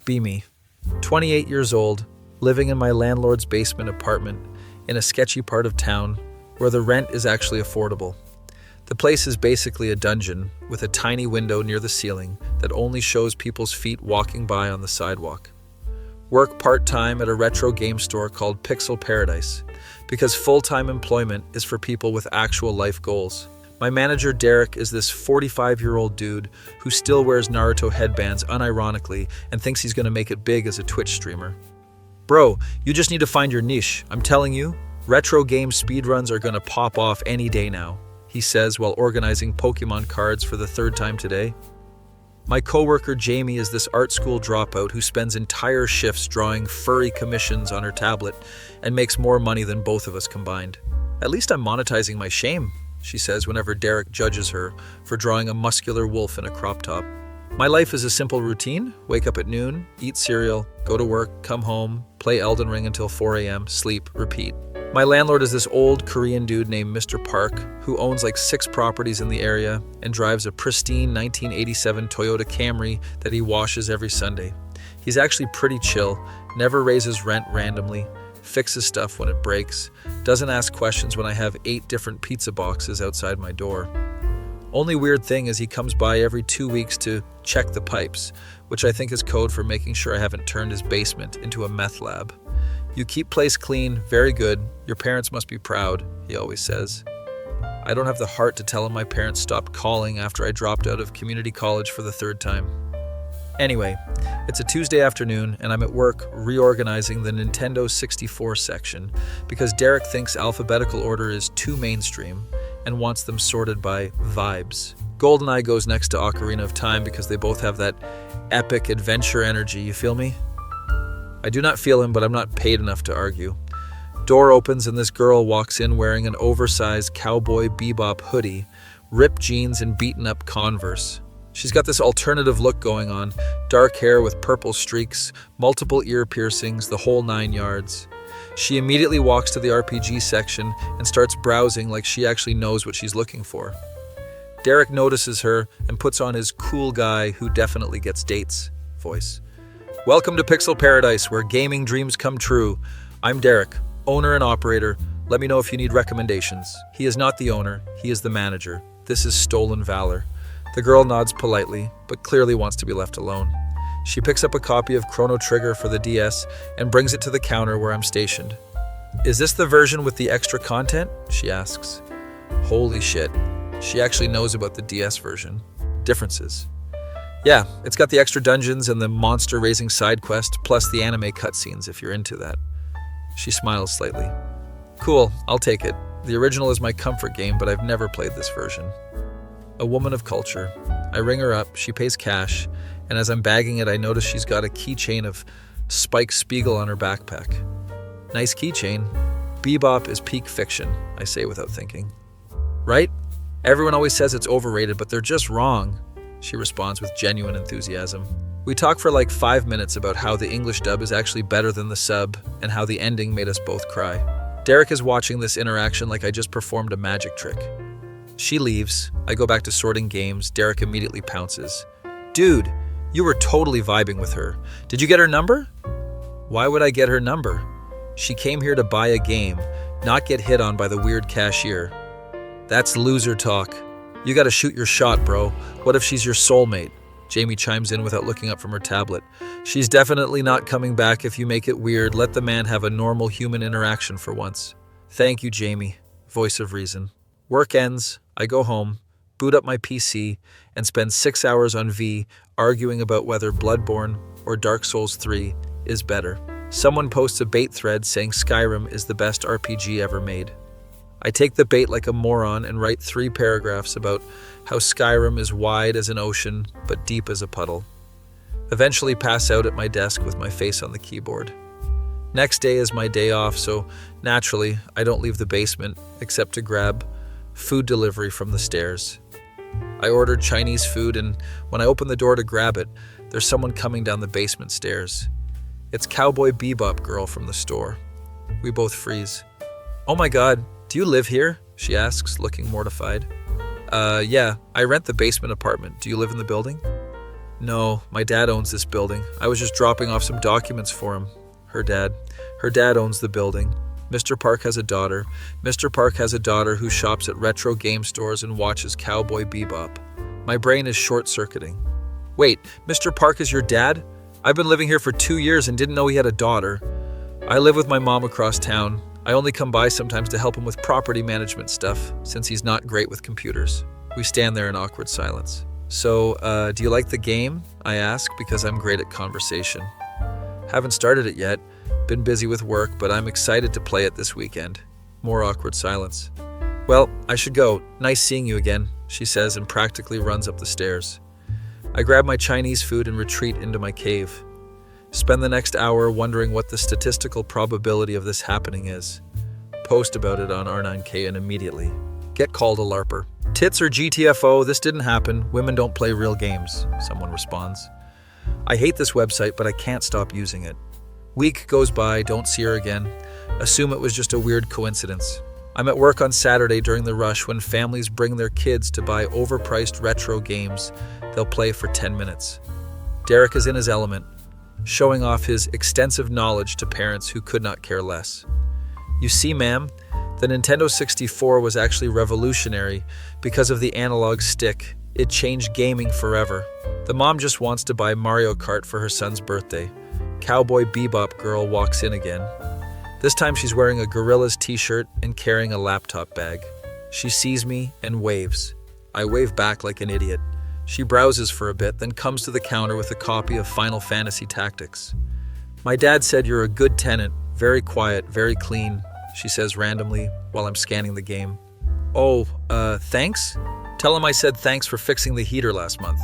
Be me. 28 years old, living in my landlord's basement apartment in a sketchy part of town where the rent is actually affordable. The place is basically a dungeon with a tiny window near the ceiling that only shows people's feet walking by on the sidewalk. Work part-time at a retro game store called Pixel Paradise because full-time employment is for people with actual life goals. My manager Derek is this 45-year-old dude who still wears Naruto headbands unironically and thinks he's going to make it big as a Twitch streamer. Bro, you just need to find your niche. I'm telling you, retro game speedruns are going to pop off any day now, he says while organizing Pokemon cards for the third time today. My coworker Jamie is this art school dropout who spends entire shifts drawing furry commissions on her tablet and makes more money than both of us combined. At least I'm monetizing my shame, she says whenever Derek judges her for drawing a muscular wolf in a crop top. My life is a simple routine: wake up at noon, eat cereal, go to work, come home, play Elden Ring until 4 a.m., sleep, repeat. My landlord is this old Korean dude named Mr. Park who owns like 6 properties in the area and drives a pristine 1987 Toyota Camry that he washes every Sunday. He's actually pretty chill, never raises rent randomly, fixes stuff when it breaks, doesn't ask questions when I have 8 different pizza boxes outside my door. Only weird thing is he comes by every 2 weeks to check the pipes, which I think is code for making sure I haven't turned his basement into a meth lab. You keep place clean, very good. Your parents must be proud, he always says. I don't have the heart to tell him my parents stopped calling after I dropped out of community college for the 3rd time. Anyway, it's a Tuesday afternoon and I'm at work reorganizing the Nintendo 64 section because Derek thinks alphabetical order is too mainstream and wants them sorted by vibes. GoldenEye goes next to Ocarina of Time because they both have that epic adventure energy, you feel me? I do not feel him, but I'm not paid enough to argue. Door opens and this girl walks in wearing an oversized Cowboy Bebop hoodie, ripped jeans, and beaten up Converse. She's got this alternative look going on, dark hair with purple streaks, multiple ear piercings, the whole 9 yards. She immediately walks to the RPG section and starts browsing like she actually knows what she's looking for. Derek notices her and puts on his cool guy who definitely gets dates voice. Welcome to Pixel Paradise, where gaming dreams come true. I'm Derek, owner and operator. Let me know if you need recommendations. He is not the owner, he is the manager. This is stolen valor. The girl nods politely, but clearly wants to be left alone. She picks up a copy of Chrono Trigger for the DS and brings it to the counter where I'm stationed. Is this the version with the extra content? She asks. Holy shit. She actually knows about the DS version. Differences. Yeah, it's got the extra dungeons and the monster-raising side quest, plus the anime cutscenes if you're into that. She smiles slightly. Cool, I'll take it. The original is my comfort game, but I've never played this version. A woman of culture. I ring her up, she pays cash, and as I'm bagging it, I notice she's got a keychain of Spike Spiegel on her backpack. Nice keychain. Bebop is peak fiction, I say without thinking. Right? Everyone always says it's overrated, but they're just wrong, she responds with genuine enthusiasm. We talk for like 5 minutes about how the English dub is actually better than the sub and how the ending made us both cry. Derek is watching this interaction like I just performed a magic trick. She leaves. I go back to sorting games. Derek immediately pounces. Dude, you were totally vibing with her. Did you get her number? Why would I get her number? She came here to buy a game, not get hit on by the weird cashier. That's loser talk. You gotta shoot your shot, bro. What if she's your soulmate? Jamie chimes in without looking up from her tablet. She's definitely not coming back if you make it weird. Let the man have a normal human interaction for once. Thank you, Jamie. Voice of reason. Work ends. I go home, boot up my PC, and spend 6 hours on V arguing about whether Bloodborne or Dark Souls 3 is better. Someone posts a bait thread saying Skyrim is the best RPG ever made. I take the bait like a moron and write 3 paragraphs about how Skyrim is wide as an ocean but deep as a puddle. Eventually pass out at my desk with my face on the keyboard. Next day is my day off, so naturally I don't leave the basement except to grab food delivery from the stairs. I ordered Chinese food, and when I open the door to grab it, there's someone coming down the basement stairs. It's Cowboy Bebop girl from the store. We both freeze. Oh my god, do you live here? She asks, looking mortified. Yeah, I rent the basement apartment. Do you live in the building? No, my dad owns this building. I was just dropping off some documents for him. Her dad. Her dad owns the building. Mr. Park has a daughter. Mr. Park has a daughter who shops at retro game stores and watches Cowboy Bebop. My brain is short-circuiting. Wait, Mr. Park is your dad? I've been living here for 2 years and didn't know he had a daughter. I live with my mom across town. I only come by sometimes to help him with property management stuff, since he's not great with computers. We stand there in awkward silence. So, do you like the game? I ask, because I'm great at conversation. Haven't started it yet. Been busy with work, but I'm excited to play it this weekend. More awkward silence. Well, I should go. Nice seeing you again, she says and practically runs up the stairs. I grab my Chinese food and retreat into my cave. Spend the next hour wondering what the statistical probability of this happening is. Post about it on R9K and immediately get called a LARPer. Tits or GTFO, this didn't happen. Women don't play real games, someone responds. I hate this website, but I can't stop using it. Week goes by, don't see her again. Assume it was just a weird coincidence. I'm at work on Saturday during the rush when families bring their kids to buy overpriced retro games they'll play for 10 minutes. Derek is in his element, showing off his extensive knowledge to parents who could not care less. You see, ma'am, the Nintendo 64 was actually revolutionary because of the analog stick. It changed gaming forever. The mom just wants to buy Mario Kart for her son's birthday. Cowboy Bebop girl walks in again. This time she's wearing a Gorillaz t-shirt and carrying a laptop bag. She sees me and waves. I wave back like an idiot. She browses for a bit, then comes to the counter with a copy of Final Fantasy Tactics. My dad said you're a good tenant, very quiet, very clean, she says randomly while I'm scanning the game. Oh, thanks? Tell him I said thanks for fixing the heater last month.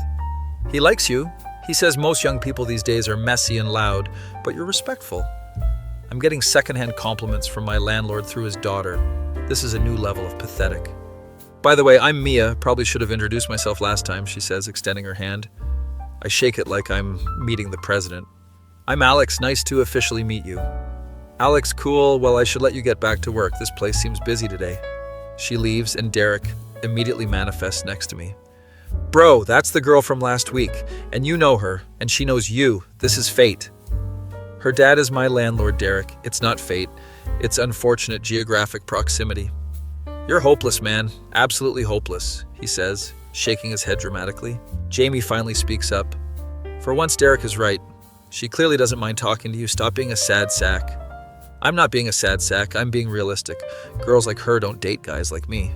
He likes you. He says most young people these days are messy and loud, but you're respectful. I'm getting secondhand compliments from my landlord through his daughter. This is a new level of pathetic. By the way, I'm Mia. Probably should have introduced myself last time, she says, extending her hand. I shake it like I'm meeting the president. I'm Alex. Nice to officially meet you. Alex, cool. Well, I should let you get back to work. This place seems busy today. She leaves, and Derek immediately manifests next to me. Bro, that's the girl from last week, and you know her, and she knows you. This is fate. Her dad is my landlord, Derek. It's not fate. It's unfortunate geographic proximity. You're hopeless, man. Absolutely hopeless, he says, shaking his head dramatically. Jamie finally speaks up. For once, Derek is right. She clearly doesn't mind talking to you. Stop being a sad sack. I'm not being a sad sack. I'm being realistic. Girls like her don't date guys like me.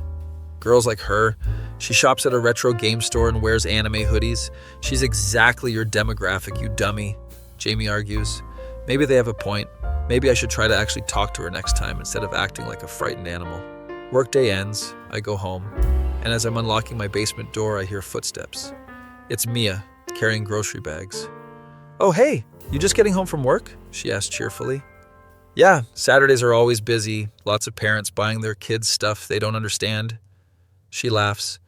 Girls like her. She shops at a retro game store and wears anime hoodies. She's exactly your demographic, you dummy, Jamie argues. Maybe they have a point. Maybe I should try to actually talk to her next time instead of acting like a frightened animal. Workday ends, I go home, and as I'm unlocking my basement door, I hear footsteps. It's Mia, carrying grocery bags. Oh, hey, you just getting home from work? She asks cheerfully. Yeah, Saturdays are always busy, lots of parents buying their kids stuff they don't understand. She laughs.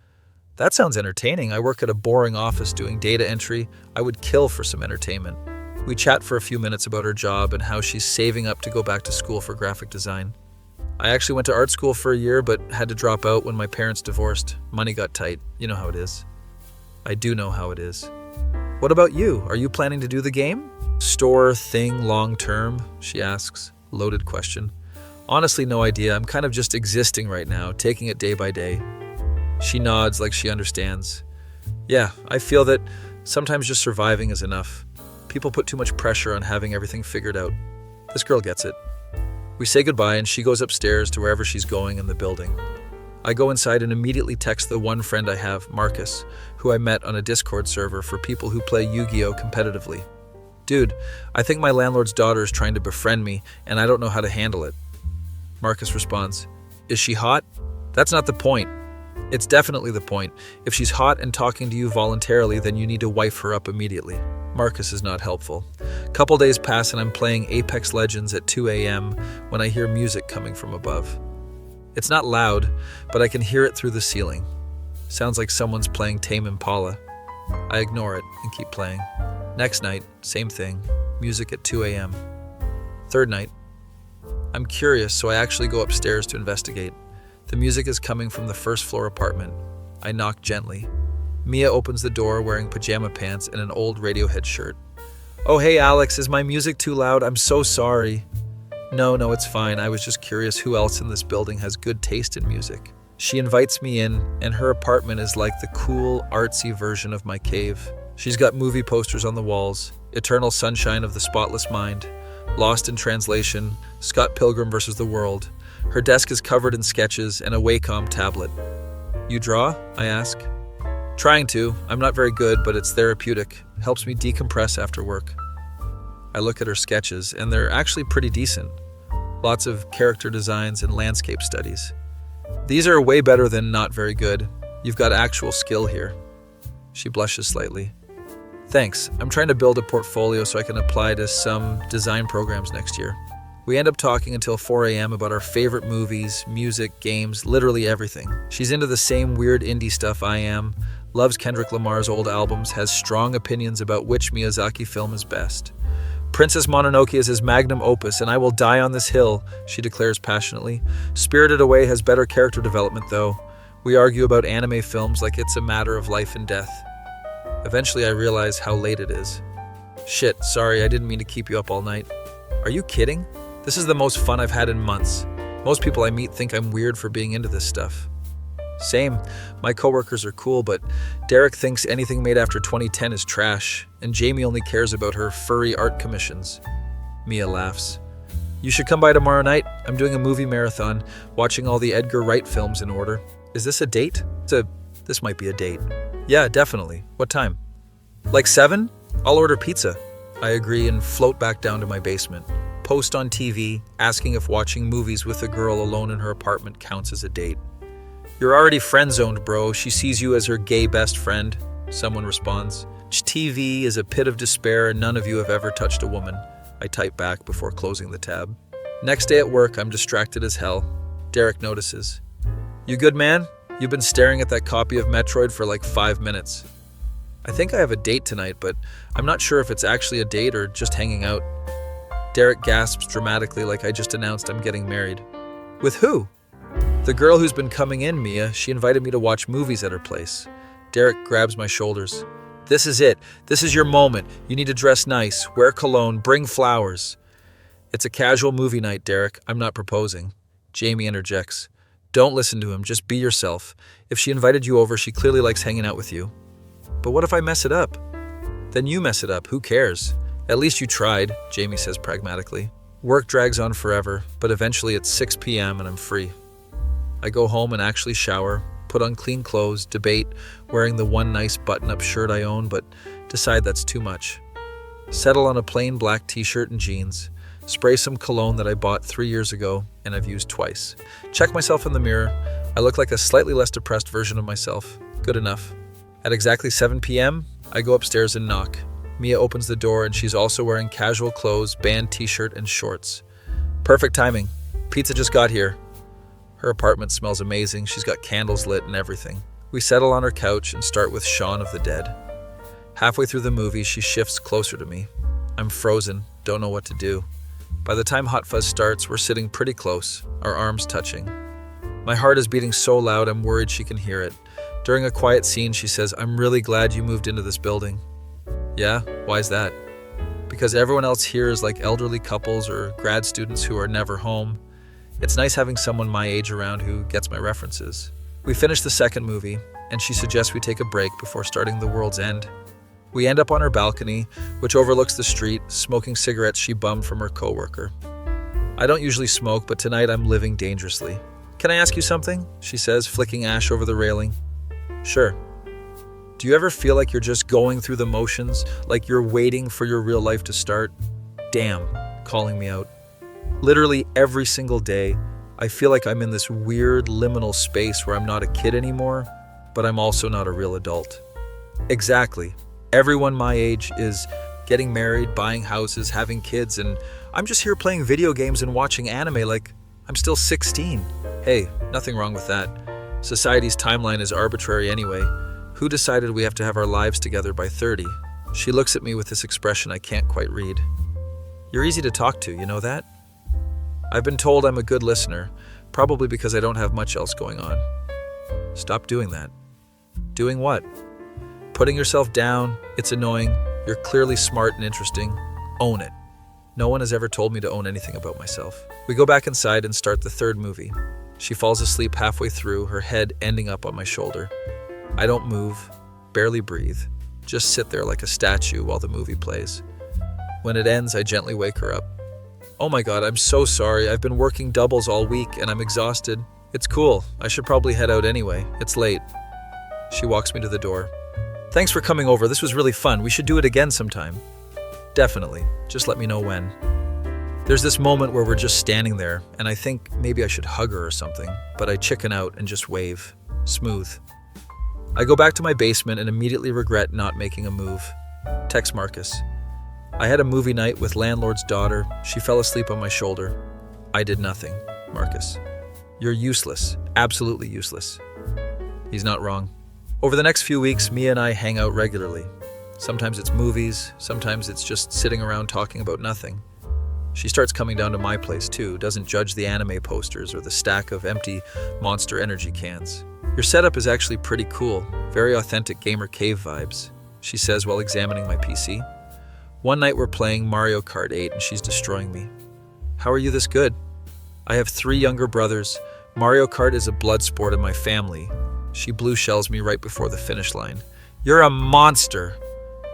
That sounds entertaining. I work at a boring office doing data entry. I would kill for some entertainment. We chat for a few minutes about her job and how she's saving up to go back to school for graphic design. I actually went to art school for a year, but had to drop out when my parents divorced. Money got tight. You know how it is. I do know how it is. What about you? Are you planning to do the game? Store thing long term? She asks. Loaded question. Honestly, no idea. I'm kind of just existing right now, taking it day by day. She nods like she understands. Yeah, I feel that sometimes just surviving is enough. People put too much pressure on having everything figured out. This girl gets it. We say goodbye and she goes upstairs to wherever she's going in the building. I go inside and immediately text the one friend I have, Marcus, who I met on a Discord server for people who play Yu-Gi-Oh! Competitively. Dude, I think my landlord's daughter is trying to befriend me and I don't know how to handle it. Marcus responds, Is she hot? That's not the point. It's definitely the point. If she's hot and talking to you voluntarily, then you need to wife her up immediately. Marcus is not helpful. Couple days pass and I'm playing Apex Legends at 2 a.m. when I hear music coming from above. It's not loud, but I can hear it through the ceiling. Sounds like someone's playing Tame Impala. I ignore it and keep playing. Next night, same thing. Music at 2 a.m. Third night. I'm curious, so I actually go upstairs to investigate. The music is coming from the first floor apartment. I knock gently. Mia opens the door wearing pajama pants and an old Radiohead shirt. "Oh, hey Alex, is my music too loud? I'm so sorry." No, it's fine. I was just curious who else in this building has good taste in music. She invites me in, and her apartment is like the cool, artsy version of my cave. She's got movie posters on the walls, Eternal Sunshine of the Spotless Mind, Lost in Translation, Scott Pilgrim vs. the World. Her desk is covered in sketches and a Wacom tablet. "You draw?" I ask. "Trying to. I'm not very good, but it's therapeutic. Helps me decompress after work." I look at her sketches, and they're actually pretty decent. Lots of character designs and landscape studies. "These are way better than not very good. You've got actual skill here." She blushes slightly. "Thanks. I'm trying to build a portfolio so I can apply to some design programs next year." We end up talking until 4 a.m. about our favorite movies, music, games, literally everything. She's into the same weird indie stuff I am, loves Kendrick Lamar's old albums, has strong opinions about which Miyazaki film is best. "Princess Mononoke is his magnum opus, and I will die on this hill," she declares passionately. "Spirited Away has better character development, though. We argue about anime films like it's a matter of life and death." Eventually, I realize how late it is. "Shit, sorry, I didn't mean to keep you up all night." "Are you kidding? This is the most fun I've had in months. Most people I meet think I'm weird for being into this stuff." "Same. My coworkers are cool, but Derek thinks anything made after 2010 is trash, and Jamie only cares about her furry art commissions." Mia laughs. "You should come by tomorrow night. I'm doing a movie marathon, watching all the Edgar Wright films in order." "Is this a date?" This might be a date." "Yeah, definitely. What time?" "Like 7? I'll order pizza." I agree and float back down to my basement. Post on TV, asking if watching movies with a girl alone in her apartment counts as a date. "You're already friend-zoned, bro. She sees you as her gay best friend," someone responds. "TV is a pit of despair and none of you have ever touched a woman." I type back before closing the tab. Next day at work, I'm distracted as hell. Derek notices. "You good, man? You've been staring at that copy of Metroid for like 5 minutes." "I think I have a date tonight, but I'm not sure if it's actually a date or just hanging out." Derek gasps dramatically like I just announced I'm getting married. "With who?" "The girl who's been coming in, Mia. She invited me to watch movies at her place." Derek grabs my shoulders. "This is it. This is your moment. You need to dress nice, wear cologne, bring flowers." "It's a casual movie night, Derek. I'm not proposing." Jamie interjects. "Don't listen to him. Just be yourself. If she invited you over, she clearly likes hanging out with you." "But what if I mess it up?" "Then you mess it up. Who cares?" "At least you tried," Jamie says pragmatically. Work drags on forever, but eventually it's 6 p.m. and I'm free. I go home and actually shower, put on clean clothes, debate wearing the one nice button-up shirt I own, but decide that's too much. Settle on a plain black t-shirt and jeans, spray some cologne that I bought 3 years ago and I've used twice. Check myself in the mirror. I look like a slightly less depressed version of myself. Good enough. At exactly 7 p.m., I go upstairs and knock. Mia opens the door and she's also wearing casual clothes, band t-shirt, and shorts. Perfect timing. Pizza just got here. Her apartment smells amazing. She's got candles lit and everything. We settle on her couch and start with Shaun of the Dead. Halfway through the movie, she shifts closer to me. I'm frozen, don't know what to do. By the time Hot Fuzz starts, we're sitting pretty close, our arms touching. My heart is beating so loud I'm worried she can hear it. During a quiet scene, she says, "I'm really glad you moved into this building." "Yeah? Why's that?" "Because everyone else here is like elderly couples or grad students who are never home. It's nice having someone my age around who gets my references." We finish the second movie, and she suggests we take a break before starting The World's End. We end up on her balcony, which overlooks the street, smoking cigarettes she bummed from her coworker. I don't usually smoke, but tonight I'm living dangerously. "Can I ask you something?" she says, flicking ash over the railing. "Sure." "Do you ever feel like you're just going through the motions, like you're waiting for your real life to start?" "Damn," calling me out. Literally every single day, I feel like I'm in this weird liminal space where I'm not a kid anymore, but I'm also not a real adult. Exactly. Everyone my age is getting married, buying houses, having kids, and I'm just here playing video games and watching anime like I'm still 16. Hey, nothing wrong with that. Society's timeline is arbitrary anyway. Who decided we have to have our lives together by 30? She looks at me with this expression I can't quite read. "You're easy to talk to, you know that?" I've been told I'm a good listener, probably because I don't have much else going on. Stop doing that. Doing what? Putting yourself down, it's annoying. You're clearly smart and interesting. Own it. No one has ever told me to own anything about myself. We go back inside and start the third movie. She falls asleep halfway through, her head ending up on my shoulder. I don't move, barely breathe, just sit there like a statue while the movie plays. When it ends, I gently wake her up. Oh my God, I'm so sorry. I've been working doubles all week and I'm exhausted. It's cool. I should probably head out anyway. It's late. She walks me to the door. Thanks for coming over. This was really fun. We should do it again sometime. Definitely. Just let me know when. There's this moment where we're just standing there, and I think maybe I should hug her or something, but I chicken out and just wave. Smooth. I go back to my basement and immediately regret not making a move. Text Marcus. I had a movie night with Landlord's daughter. She fell asleep on my shoulder. I did nothing. Marcus. You're useless. Absolutely useless. He's not wrong. Over the next few weeks, Mia and I hang out regularly. Sometimes it's movies, sometimes it's just sitting around talking about nothing. She starts coming down to my place too, doesn't judge the anime posters or the stack of empty Monster Energy cans. Your setup is actually pretty cool, very authentic gamer cave vibes, she says while examining my PC. One night we're playing Mario Kart 8 and she's destroying me. How are you this good? I have 3 younger brothers. Mario Kart is a blood sport in my family. She blue shells me right before the finish line. You're a monster.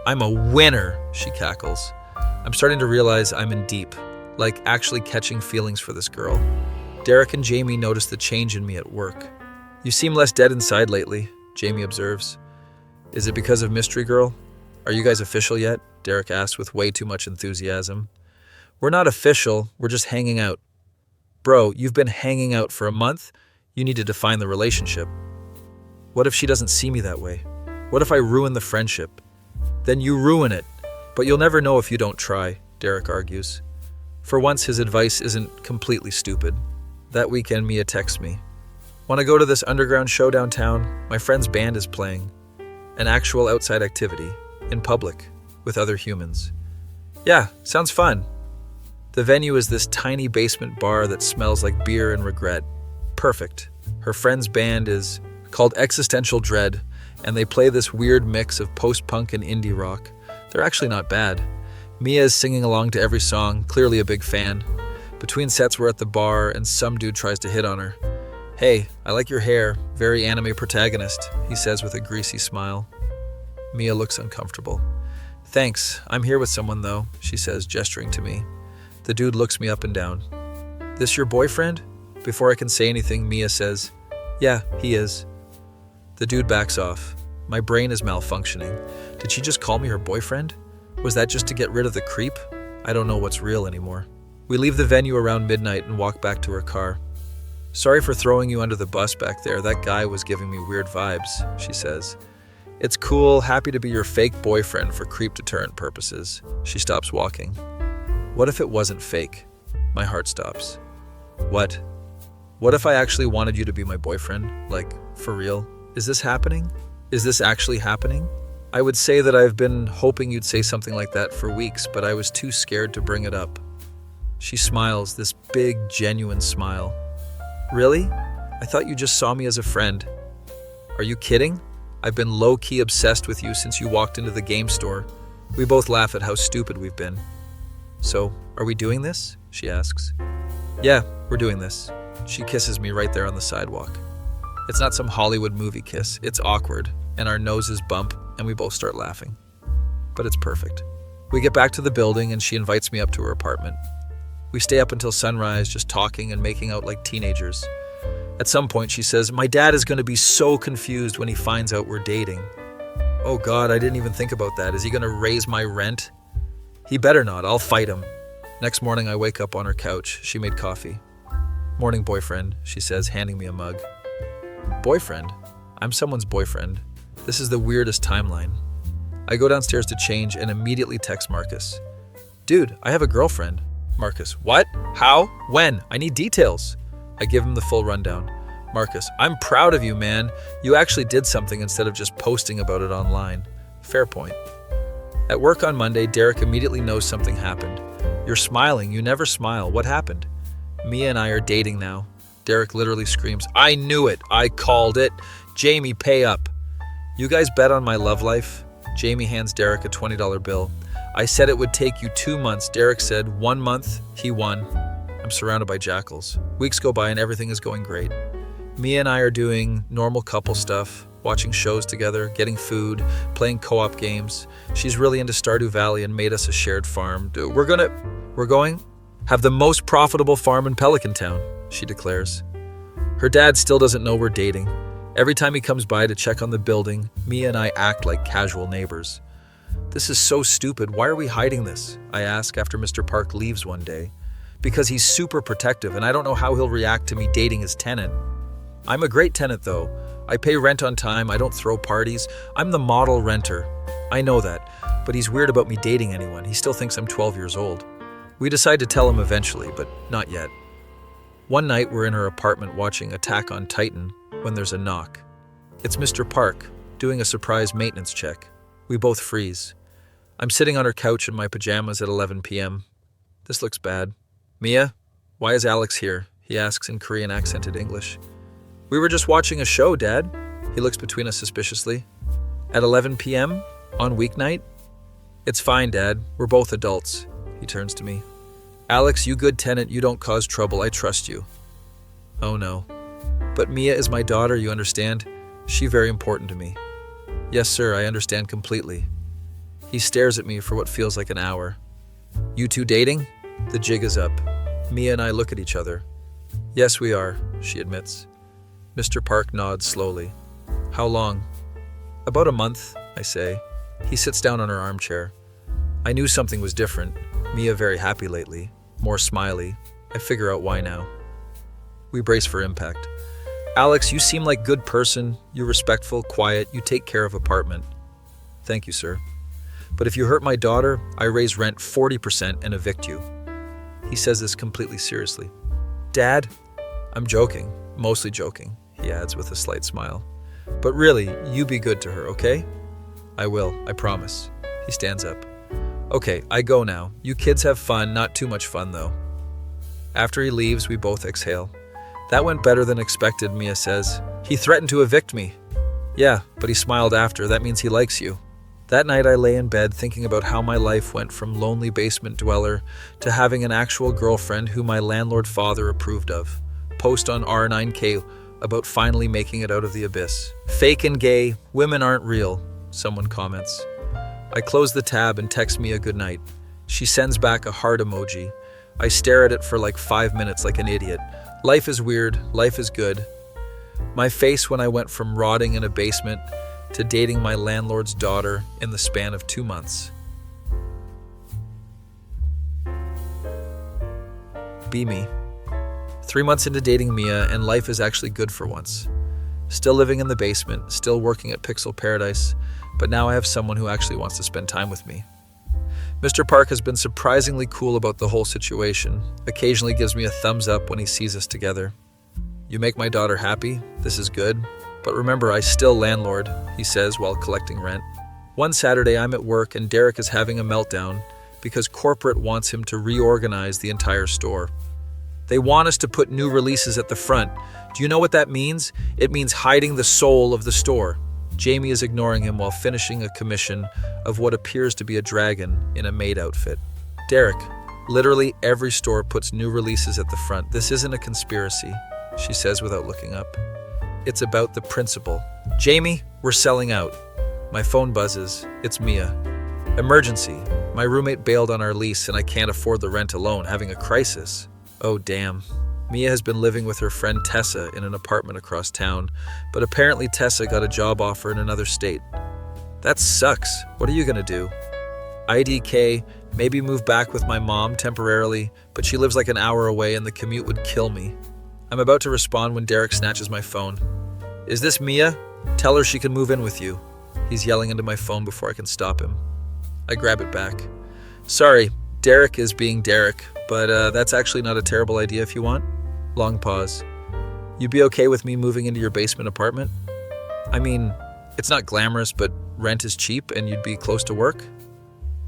I'm a winner, she cackles. I'm starting to realize I'm in deep, like actually catching feelings for this girl. Derek and Jamie notice the change in me at work. You seem less dead inside lately, Jamie observes. Is it because of Mystery Girl? Are you guys official yet? Derek asks with way too much enthusiasm. We're not official, we're just hanging out. Bro, you've been hanging out for a month? You need to define the relationship. What if she doesn't see me that way? What if I ruin the friendship? Then you ruin it. But you'll never know if you don't try, Derek argues. For once, his advice isn't completely stupid. That weekend, Mia texts me. Want to go to this underground show downtown? My friend's band is playing. An actual outside activity, in public, with other humans. Yeah, sounds fun. The venue is this tiny basement bar that smells like beer and regret. Perfect. Her friend's band is called Existential Dread, and they play this weird mix of post-punk and indie rock. They're actually not bad. Mia is singing along to every song, clearly a big fan. Between sets we're at the bar and some dude tries to hit on her. Hey, I like your hair, very anime protagonist, he says with a greasy smile. Mia looks uncomfortable. Thanks, I'm here with someone though, she says, gesturing to me. The dude looks me up and down. This your boyfriend? Before I can say anything, Mia says, yeah, he is. The dude backs off. My brain is malfunctioning. Did she just call me her boyfriend? Was that just to get rid of the creep? I don't know what's real anymore. We leave the venue around midnight and walk back to her car. Sorry for throwing you under the bus back there. That guy was giving me weird vibes, she says. It's cool, happy to be your fake boyfriend for creep deterrent purposes. She stops walking. What if it wasn't fake? My heart stops. What? What if I actually wanted you to be my boyfriend? Like, for real? Is this happening? Is this actually happening? I would say that I've been hoping you'd say something like that for weeks, but I was too scared to bring it up. She smiles, this big, genuine smile. Really? I thought you just saw me as a friend. Are you kidding? I've been low-key obsessed with you since you walked into the game store. We both laugh at how stupid we've been. So, are we doing this? She asks. Yeah, we're doing this. She kisses me right there on the sidewalk. It's not some Hollywood movie kiss. It's awkward, and our noses bump, and we both start laughing. But it's perfect. We get back to the building, and she invites me up to her apartment. We stay up until sunrise, just talking and making out like teenagers. At some point, she says, my dad is going to be so confused when he finds out we're dating. Oh God, I didn't even think about that. Is he going to raise my rent? He better not. I'll fight him. Next morning, I wake up on her couch. She made coffee. Morning, boyfriend, she says, handing me a mug. Boyfriend? I'm someone's boyfriend. This is the weirdest timeline. I go downstairs to change and immediately text Marcus. Dude, I have a girlfriend. Marcus, what? How? When? I need details. I give him the full rundown. Marcus, I'm proud of you, man. You actually did something instead of just posting about it online. Fair point. At work on Monday, Derek immediately knows something happened. You're smiling. You never smile. What happened? Mia and I are dating now. Derek literally screams, I knew it. I called it. Jamie, pay up. You guys bet on my love life? Jamie hands Derek a $20 bill. I said it would take you 2 months. Derek said 1 month. He won. I'm surrounded by jackals. Weeks go by and everything is going great. Mia and I are doing normal couple stuff, watching shows together, getting food, playing co-op games. She's really into Stardew Valley and made us a shared farm. We're going have the most profitable farm in Pelican Town, she declares. Her dad still doesn't know we're dating. Every time he comes by to check on the building, Mia and I act like casual neighbors. This is so stupid. Why are we hiding this? I ask after Mr. Park leaves one day. Because he's super protective and I don't know how he'll react to me dating his tenant. I'm a great tenant though. I pay rent on time, I don't throw parties. I'm the model renter. I know that, but he's weird about me dating anyone. He still thinks I'm 12 years old. We decide to tell him eventually, but not yet. One night we're in her apartment watching Attack on Titan when there's a knock. It's Mr. Park doing a surprise maintenance check. We both freeze. I'm sitting on her couch in my pajamas at 11 p.m. This looks bad. Mia, why is Alex here? He asks in Korean accented English. We were just watching a show, Dad. He looks between us suspiciously. At 11 p.m. on weeknight? It's fine, Dad. We're both adults. He turns to me. Alex, you good tenant, you don't cause trouble. I trust you. Oh no. But Mia is my daughter, you understand? She's very important to me. Yes, sir, I understand completely. He stares at me for what feels like an hour. You two dating? The jig is up. Mia and I look at each other. Yes, we are, she admits. Mr. Park nods slowly. How long? About a month, I say. He sits down on her armchair. I knew something was different. Mia very happy lately, more smiley. I figure out why now. We brace for impact. Alex, you seem like good person. You're respectful, quiet, you take care of apartment. Thank you, sir. But if you hurt my daughter, I raise rent 40% and evict you. He says this completely seriously. Dad? I'm joking, mostly joking, he adds with a slight smile. But really, you be good to her, okay? I will, I promise. He stands up. Okay, I go now. You kids have fun, not too much fun though. After he leaves, we both exhale. That went better than expected, Mia says. He threatened to evict me. Yeah, but he smiled after. That means he likes you. That night I lay in bed thinking about how my life went from lonely basement dweller to having an actual girlfriend who my landlord father approved of. Post on R9K about finally making it out of the abyss. Fake and gay, women aren't real, someone comments. I close the tab and text Mia goodnight. She sends back a heart emoji. I stare at it for like 5 minutes like an idiot. Life is weird, life is good. My face when I went from rotting in a basement to dating my landlord's daughter in the span of 2 months. Be me. 3 months into dating Mia, and life is actually good for once. Still living in the basement, still working at Pixel Paradise, but now I have someone who actually wants to spend time with me. Mr. Park has been surprisingly cool about the whole situation, occasionally gives me a thumbs up when he sees us together. You make my daughter happy, this is good, but remember I still landlord, he says while collecting rent. One Saturday I'm at work and Derek is having a meltdown because corporate wants him to reorganize the entire store. They want us to put new releases at the front. Do you know what that means? It means hiding the soul of the store. Jamie is ignoring him while finishing a commission of what appears to be a dragon in a maid outfit. Derek, literally every store puts new releases at the front. This isn't a conspiracy, she says without looking up. It's about the principle. Jamie, we're selling out. My phone buzzes. It's Mia. Emergency. My roommate bailed on our lease and I can't afford the rent alone, having a crisis. Oh damn. Mia has been living with her friend Tessa in an apartment across town, but apparently Tessa got a job offer in another state. That sucks. What are you gonna do? IDK, maybe move back with my mom temporarily, but she lives like an hour away and the commute would kill me. I'm about to respond when Derek snatches my phone. Is this Mia? Tell her she can move in with you. He's yelling into my phone before I can stop him. I grab it back. Sorry, Derek is being Derek, but that's actually not a terrible idea if you want. Long pause. You'd be okay with me moving into your basement apartment? I mean, it's not glamorous, but rent is cheap and you'd be close to work?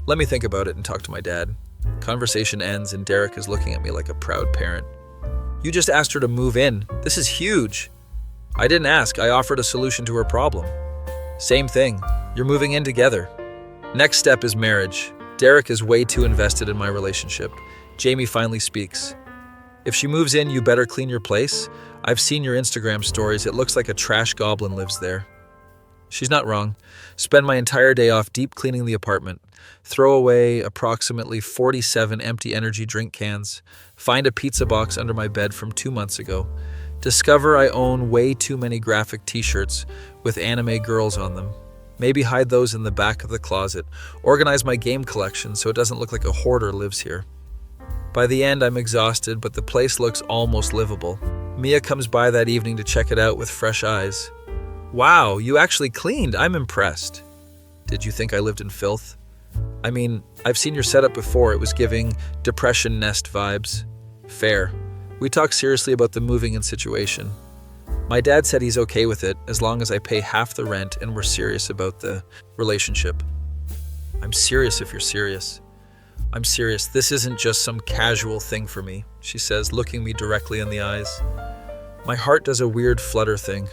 Let me think about it and talk to my dad. Conversation ends and Derek is looking at me like a proud parent. You just asked her to move in. This is huge. I didn't ask. I offered a solution to her problem. Same thing. You're moving in together. Next step is marriage. Derek is way too invested in my relationship. Jamie finally speaks. If she moves in, you better clean your place. I've seen your Instagram stories. It looks like a trash goblin lives there. She's not wrong. Spend my entire day off deep cleaning the apartment. Throw away approximately 47 empty energy drink cans. Find a pizza box under my bed from 2 months ago. Discover I own way too many graphic t-shirts with anime girls on them. Maybe hide those in the back of the closet. Organize my game collection so it doesn't look like a hoarder lives here. By the end, I'm exhausted, but the place looks almost livable. Mia comes by that evening to check it out with fresh eyes. Wow, you actually cleaned. I'm impressed. Did you think I lived in filth? I mean, I've seen your setup before. It was giving depression nest vibes. Fair. We talked seriously about the moving in situation. My dad said he's okay with it as long as I pay half the rent and we're serious about the relationship. I'm serious if you're serious. I'm serious. This isn't just some casual thing for me, she says, looking me directly in the eyes. My heart does a weird flutter thing.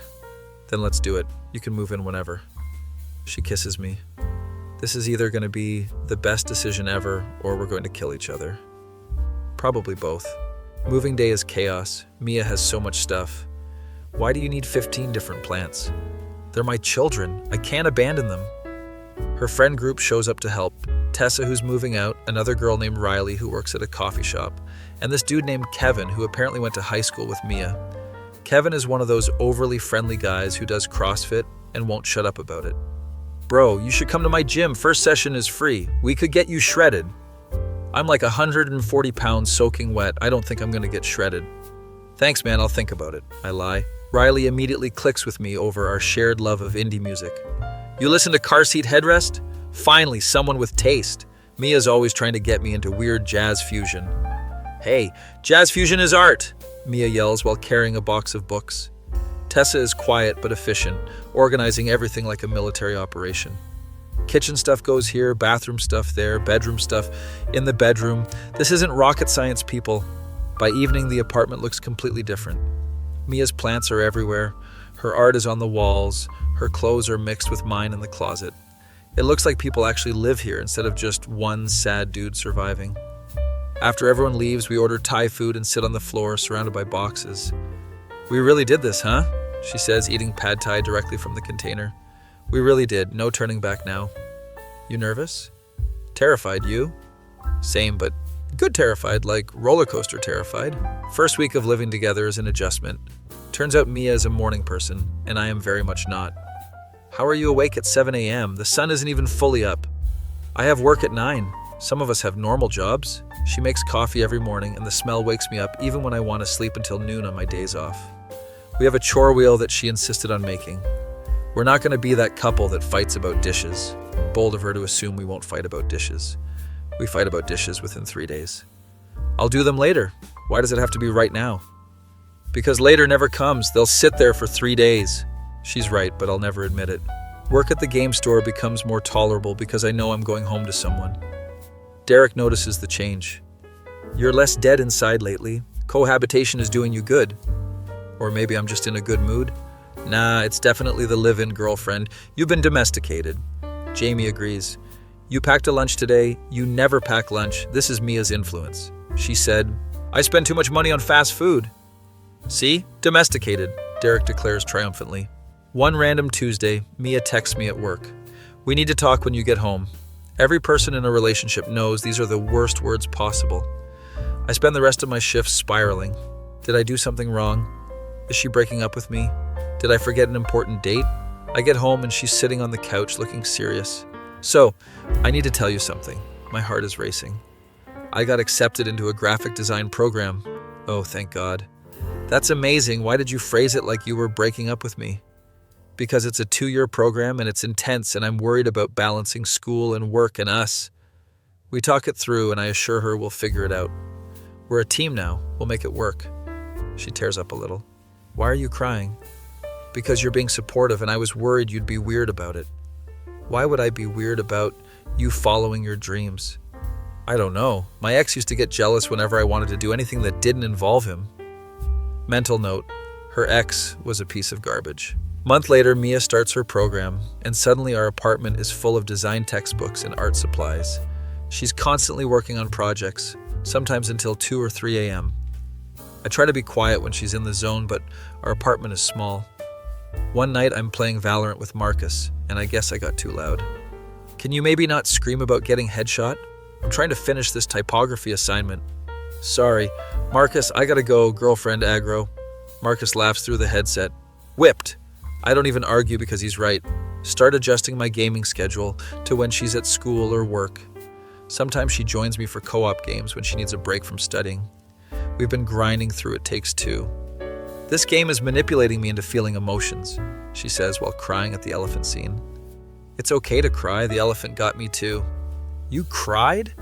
Then let's do it. You can move in whenever. She kisses me. This is either going to be the best decision ever or we're going to kill each other. Probably both. Moving day is chaos. Mia has so much stuff. Why do you need 15 different plants? They're my children. I can't abandon them. Her friend group shows up to help. Tessa, who's moving out, another girl named Riley who works at a coffee shop, and this dude named Kevin who apparently went to high school with Mia. Kevin is one of those overly friendly guys who does CrossFit and won't shut up about it. Bro, you should come to my gym. First session is free. We could get you shredded. I'm like 140 pounds soaking wet. I don't think I'm going to get shredded. Thanks, man. I'll think about it. I lie. Riley immediately clicks with me over our shared love of indie music. You listen to Car Seat Headrest? Finally, someone with taste. Mia's always trying to get me into weird jazz fusion. Hey, jazz fusion is art, Mia yells while carrying a box of books. Tessa is quiet but efficient, organizing everything like a military operation. Kitchen stuff goes here, bathroom stuff there, bedroom stuff in the bedroom. This isn't rocket science, people. By evening, the apartment looks completely different. Mia's plants are everywhere. Her art is on the walls. Her clothes are mixed with mine in the closet. It looks like people actually live here instead of just one sad dude surviving. After everyone leaves, we order Thai food and sit on the floor surrounded by boxes. We really did this, huh? She says, eating pad thai directly from the container. We really did. No turning back now. You nervous? Terrified, you? Same, but good terrified, like roller coaster terrified. First week of living together is an adjustment. Turns out Mia is a morning person, and I am very much not. How are you awake at 7 a.m.? The sun isn't even fully up. I have work at 9. Some of us have normal jobs. She makes coffee every morning, and the smell wakes me up even when I want to sleep until noon on my days off. We have a chore wheel that she insisted on making. We're not going to be that couple that fights about dishes. Bold of her to assume we won't fight about dishes. We fight about dishes within 3 days. I'll do them later. Why does it have to be right now? Because later never comes. They'll sit there for 3 days. She's right, but I'll never admit it. Work at the game store becomes more tolerable because I know I'm going home to someone. Derek notices the change. You're less dead inside lately. Cohabitation is doing you good. Or maybe I'm just in a good mood. Nah, it's definitely the live-in girlfriend. You've been domesticated. Jamie agrees. You packed a lunch today. You never pack lunch. This is Mia's influence. She said, I spend too much money on fast food. See? Domesticated, Derek declares triumphantly. One random Tuesday, Mia texts me at work. We need to talk when you get home. Every person in a relationship knows these are the worst words possible. I spend the rest of my shift spiraling. Did I do something wrong? Is she breaking up with me? Did I forget an important date? I get home and she's sitting on the couch looking serious. So, I need to tell you something. My heart is racing. I got accepted into a graphic design program. Oh, thank God. That's amazing. Why did you phrase it like you were breaking up with me? Because it's a 2-year program and it's intense and I'm worried about balancing school and work and us. We talk it through and I assure her we'll figure it out. We're a team now. We'll make it work. She tears up a little. Why are you crying? Because you're being supportive and I was worried you'd be weird about it. Why would I be weird about you following your dreams? I don't know. My ex used to get jealous whenever I wanted to do anything that didn't involve him. Mental note, her ex was a piece of garbage. Month later, Mia starts her program, and suddenly our apartment is full of design textbooks and art supplies. She's constantly working on projects, sometimes until 2 or 3 a.m. I try to be quiet when she's in the zone, but our apartment is small. One night I'm playing Valorant with Marcus, and I guess I got too loud. Can you maybe not scream about getting headshot? I'm trying to finish this typography assignment. Sorry. Marcus, I gotta go, girlfriend aggro. Marcus laughs through the headset. Whipped. I don't even argue because he's right. Start adjusting my gaming schedule to when she's at school or work. Sometimes she joins me for co-op games when she needs a break from studying. We've been grinding through It Takes Two. This game is manipulating me into feeling emotions, she says while crying at the elephant scene. It's okay to cry, the elephant got me too. You cried?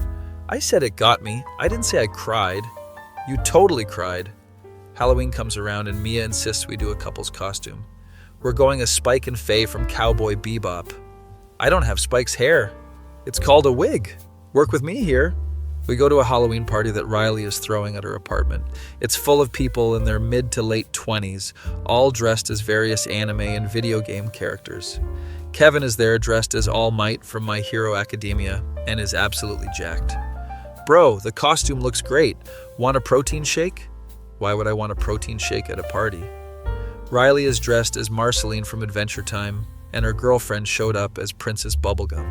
I said it got me. I didn't say I cried. You totally cried. Halloween comes around and Mia insists we do a couple's costume. We're going as Spike and Faye from Cowboy Bebop. I don't have Spike's hair. It's called a wig. Work with me here. We go to a Halloween party that Riley is throwing at her apartment. It's full of people in their mid to late 20s, all dressed as various anime and video game characters. Kevin is there dressed as All Might from My Hero Academia and is absolutely jacked. Bro, the costume looks great. Want a protein shake? Why would I want a protein shake at a party? Riley is dressed as Marceline from Adventure Time, and her girlfriend showed up as Princess Bubblegum.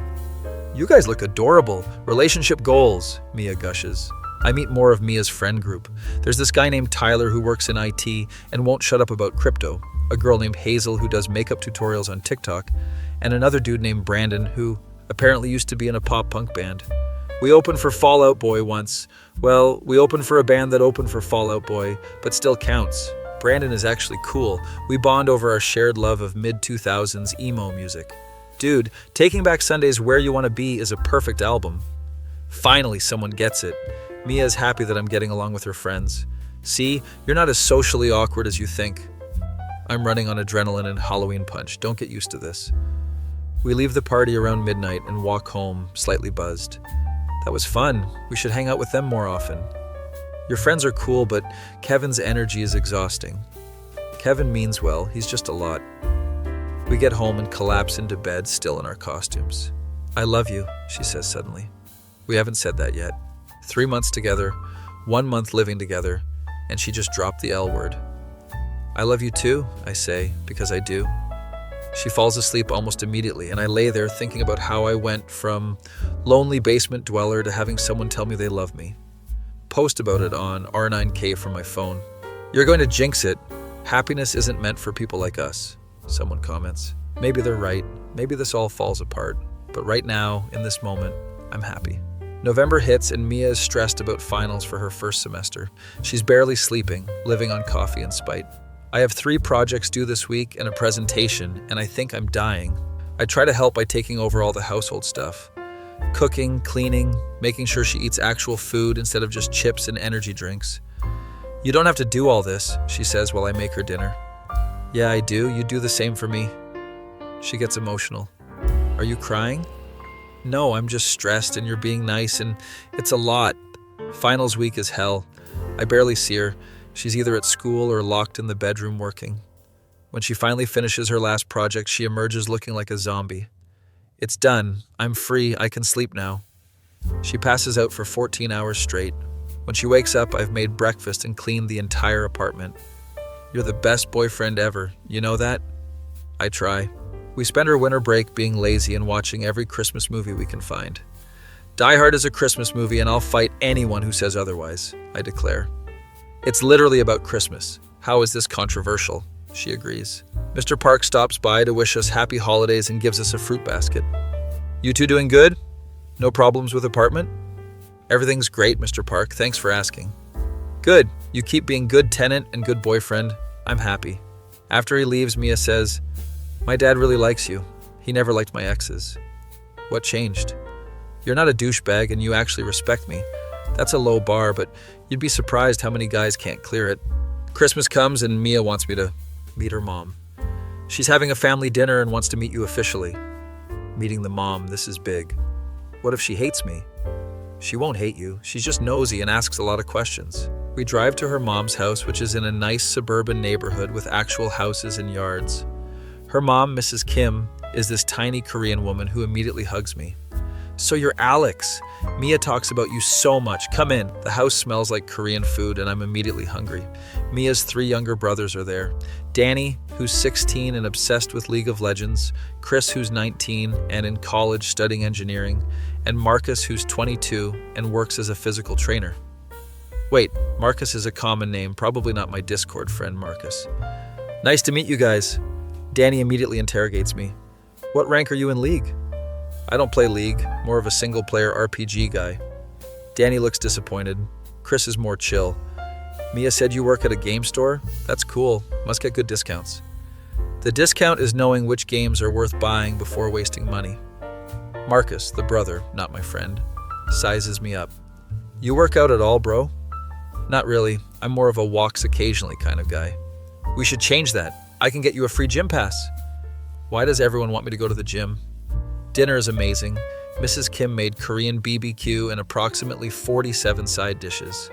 You guys look adorable. Relationship goals, Mia gushes. I meet more of Mia's friend group. There's this guy named Tyler who works in IT and won't shut up about crypto, a girl named Hazel who does makeup tutorials on TikTok, and another dude named Brandon who apparently used to be in a pop-punk band. We opened for Fall Out Boy once. Well, we opened for a band that opened for Fall Out Boy, but still counts. Brandon is actually cool. We bond over our shared love of mid-2000s emo music. Dude, Taking Back Sunday's Where You Want to Be is a perfect album. Finally, someone gets it. Mia is happy that I'm getting along with her friends. See, you're not as socially awkward as you think. I'm running on adrenaline and Halloween punch. Don't get used to this. We leave the party around midnight and walk home, slightly buzzed. That was fun. We should hang out with them more often. Your friends are cool, but Kevin's energy is exhausting. Kevin means well, he's just a lot. We get home and collapse into bed, still in our costumes. I love you, she says suddenly. We haven't said that yet. 3 months together, 1 month living together, and she just dropped the L word. I love you too, I say, because I do. She falls asleep almost immediately, and I lay there thinking about how I went from lonely basement dweller to having someone tell me they love me. Post about it on R9K from my phone. You're going to jinx it. Happiness isn't meant for people like us, someone comments. Maybe they're right. Maybe this all falls apart. But right now, in this moment, I'm happy. November hits and Mia is stressed about finals for her first semester. She's barely sleeping, living on coffee and spite. I have 3 projects due this week and a presentation, and I think I'm dying. I try to help by taking over all the household stuff. Cooking, cleaning, making sure she eats actual food instead of just chips and energy drinks. You don't have to do all this, she says while I make her dinner. Yeah, I do. You do the same for me. She gets emotional. Are you crying? No, I'm just stressed and you're being nice and it's a lot. Finals week is hell. I barely see her. She's either at school or locked in the bedroom working. When she finally finishes her last project, she emerges looking like a zombie. It's done. I'm free. I can sleep now. She passes out for 14 hours straight. When she wakes up, I've made breakfast and cleaned the entire apartment. You're the best boyfriend ever. You know that? I try. We spend our winter break being lazy and watching every Christmas movie we can find. Die Hard is a Christmas movie and I'll fight anyone who says otherwise, I declare. It's literally about Christmas. How is this controversial? She agrees. Mr. Park stops by to wish us happy holidays and gives us a fruit basket. You two doing good? No problems with apartment? Everything's great, Mr. Park. Thanks for asking. Good. You keep being good tenant and good boyfriend. I'm happy. After he leaves, Mia says, my dad really likes you. He never liked my exes. What changed? You're not a douchebag and you actually respect me. That's a low bar, but you'd be surprised how many guys can't clear it. Christmas comes and Mia wants me to meet her mom. She's having a family dinner and wants to meet you officially. Meeting the mom, this is big. What if she hates me? She won't hate you. She's just nosy and asks a lot of questions. We drive to her mom's house, which is in a nice suburban neighborhood with actual houses and yards. Her mom, Mrs. Kim, is this tiny Korean woman who immediately hugs me. "So you're Alex. Mia talks about you so much. Come in." The house smells like Korean food and I'm immediately hungry. Mia's 3 younger brothers are there. Danny, who's 16 and obsessed with League of Legends, Chris, who's 19 and in college studying engineering, and Marcus, who's 22 and works as a physical trainer. Wait, Marcus is a common name, probably not my Discord friend Marcus. "Nice to meet you guys." Danny immediately interrogates me. "What rank are you in League?" "I don't play League, more of a single-player RPG guy." Danny looks disappointed. Chris is more chill. "Mia said you work at a game store? That's cool. Must get good discounts." The discount is knowing which games are worth buying before wasting money. Marcus, the brother, not my friend, sizes me up. "You work out at all, bro?" "Not really. I'm more of a walks occasionally kind of guy." "We should change that. I can get you a free gym pass." "Why does everyone want me to go to the gym?" Dinner is amazing. Mrs. Kim made Korean BBQ and approximately 47 side dishes.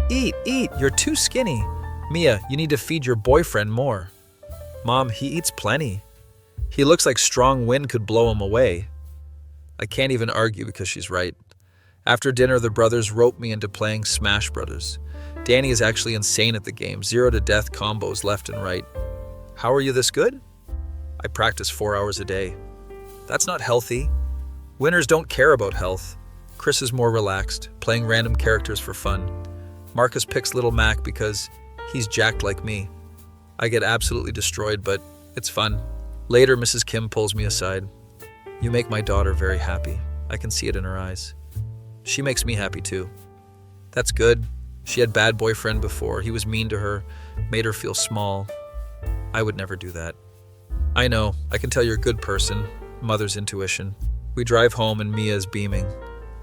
Eat, you're too skinny." "Mia, you need to feed your boyfriend more." "Mom, he eats plenty. He looks like strong wind could blow him away." I can't even argue because she's right. After dinner, the brothers rope me into playing Smash Brothers. Danny is actually insane at the game, 0 to death combos left and right. "How are you this good?" "I practice 4 hours a day." "That's not healthy." Winners don't care about health. Chris is more relaxed, playing random characters for fun. Marcus picks Little Mac because he's jacked like me. I get absolutely destroyed, but it's fun. Later, Mrs. Kim pulls me aside. "You make my daughter very happy. I can see it in her eyes." "She makes me happy too." "That's good. She had bad boyfriend before. He was mean to her, made her feel small. I would never do that." "I know. I can tell you're a good person." Mother's intuition. We drive home and Mia is beaming.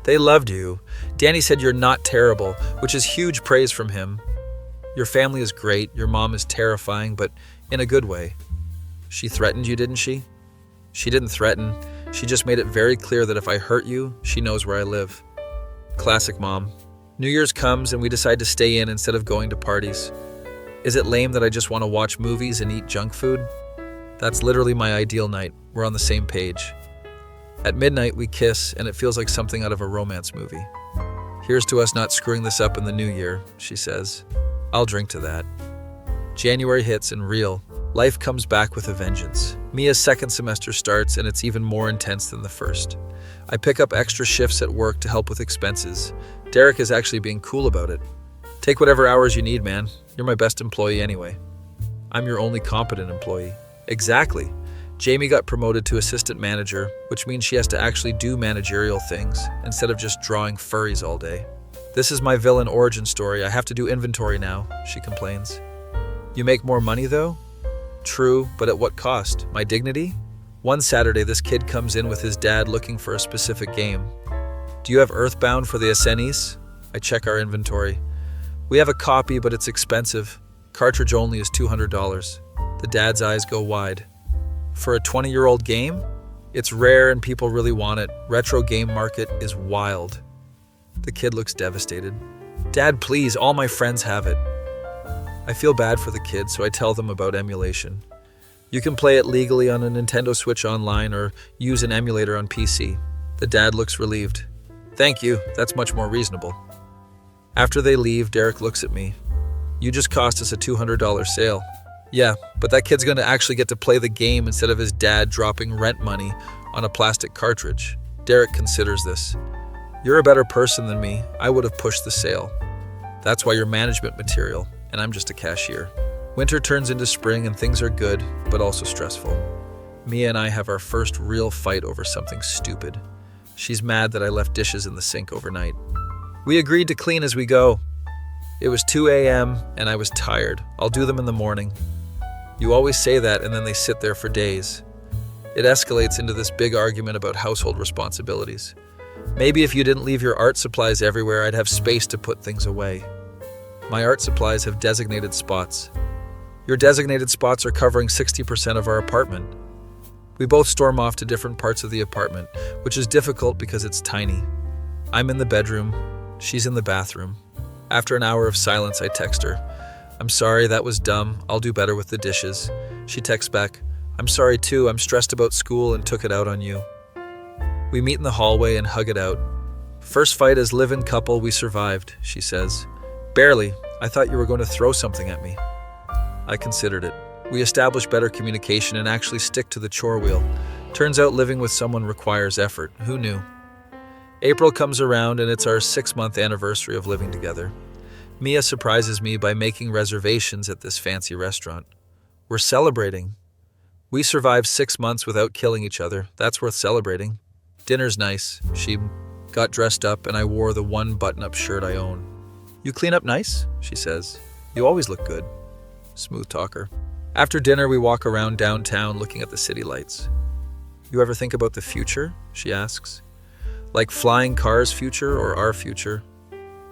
"They loved you. Danny said you're not terrible," which is huge praise from him. "Your family is great. Your mom is terrifying, but in a good way." "She threatened you, didn't she?" "She didn't threaten. She just made it very clear that if I hurt you, she knows where I live." Classic mom. New Year's comes and we decide to stay in instead of going to parties. Is it lame that I just want to watch movies and eat junk food? That's literally my ideal night. We're on the same page. At midnight, we kiss, and it feels like something out of a romance movie. "Here's to us not screwing this up in the new year," she says. I'll drink to that. January hits and life comes back with a vengeance. Mia's second semester starts, and it's even more intense than the first. I pick up extra shifts at work to help with expenses. Derek is actually being cool about it. "Take whatever hours you need, man. You're my best employee anyway." "I'm your only competent employee." "Exactly." Jamie got promoted to assistant manager, which means she has to actually do managerial things instead of just drawing furries all day. "This is my villain origin story. I have to do inventory now," she complains. "You make more money though?" "True, but at what cost? My dignity?" One Saturday, this kid comes in with his dad looking for a specific game. "Do you have Earthbound for the SNES?" I check our inventory. "We have a copy, but it's expensive. Cartridge only is $200. The dad's eyes go wide. "For a 20-year-old game? It's rare and people really want it. Retro game market is wild." The kid looks devastated. "Dad, please, all my friends have it." I feel bad for the kid, so I tell them about emulation. You can play it legally on a Nintendo Switch online or use an emulator on PC. The dad looks relieved. "Thank you, that's much more reasonable." After they leave, Derek looks at me. "You just cost us a $200 sale." "Yeah, but that kid's going to actually get to play the game instead of his dad dropping rent money on a plastic cartridge." Derek considers this. "You're a better person than me. I would have pushed the sale. That's why you're management material, and I'm just a cashier." Winter turns into spring and things are good, but also stressful. Mia and I have our first real fight over something stupid. She's mad that I left dishes in the sink overnight. We agreed to clean as we go. It was 2 a.m. and I was tired. "I'll do them in the morning." You always say that and then they sit there for days. It escalates into this big argument about household responsibilities. Maybe if you didn't leave your art supplies everywhere, I'd have space to put things away. My art supplies have designated spots. Your designated spots are covering 60% of our apartment. We both storm off to different parts of the apartment, which is difficult because it's tiny. I'm in the bedroom. She's in the bathroom. After an hour of silence, I text her. "I'm sorry, that was dumb. I'll do better with the dishes." She texts back, I'm sorry too, I'm stressed about school and took it out on you. We meet in the hallway and hug it out. First fight as live-in couple, we survived, she says. Barely. I thought you were going to throw something at me. I considered it. We established better communication and actually stick to the chore wheel. Turns out living with someone requires effort. Who knew? April comes around and it's our 6-month anniversary of living together. Mia surprises me by making reservations at this fancy restaurant. We're celebrating. We survived 6 months without killing each other. That's worth celebrating. Dinner's nice. She got dressed up and I wore the one button-up shirt I own. You clean up nice, she says. You always look good. Smooth talker. After dinner, we walk around downtown looking at the city lights. You ever think about the future? She asks. Like flying cars' future or our future?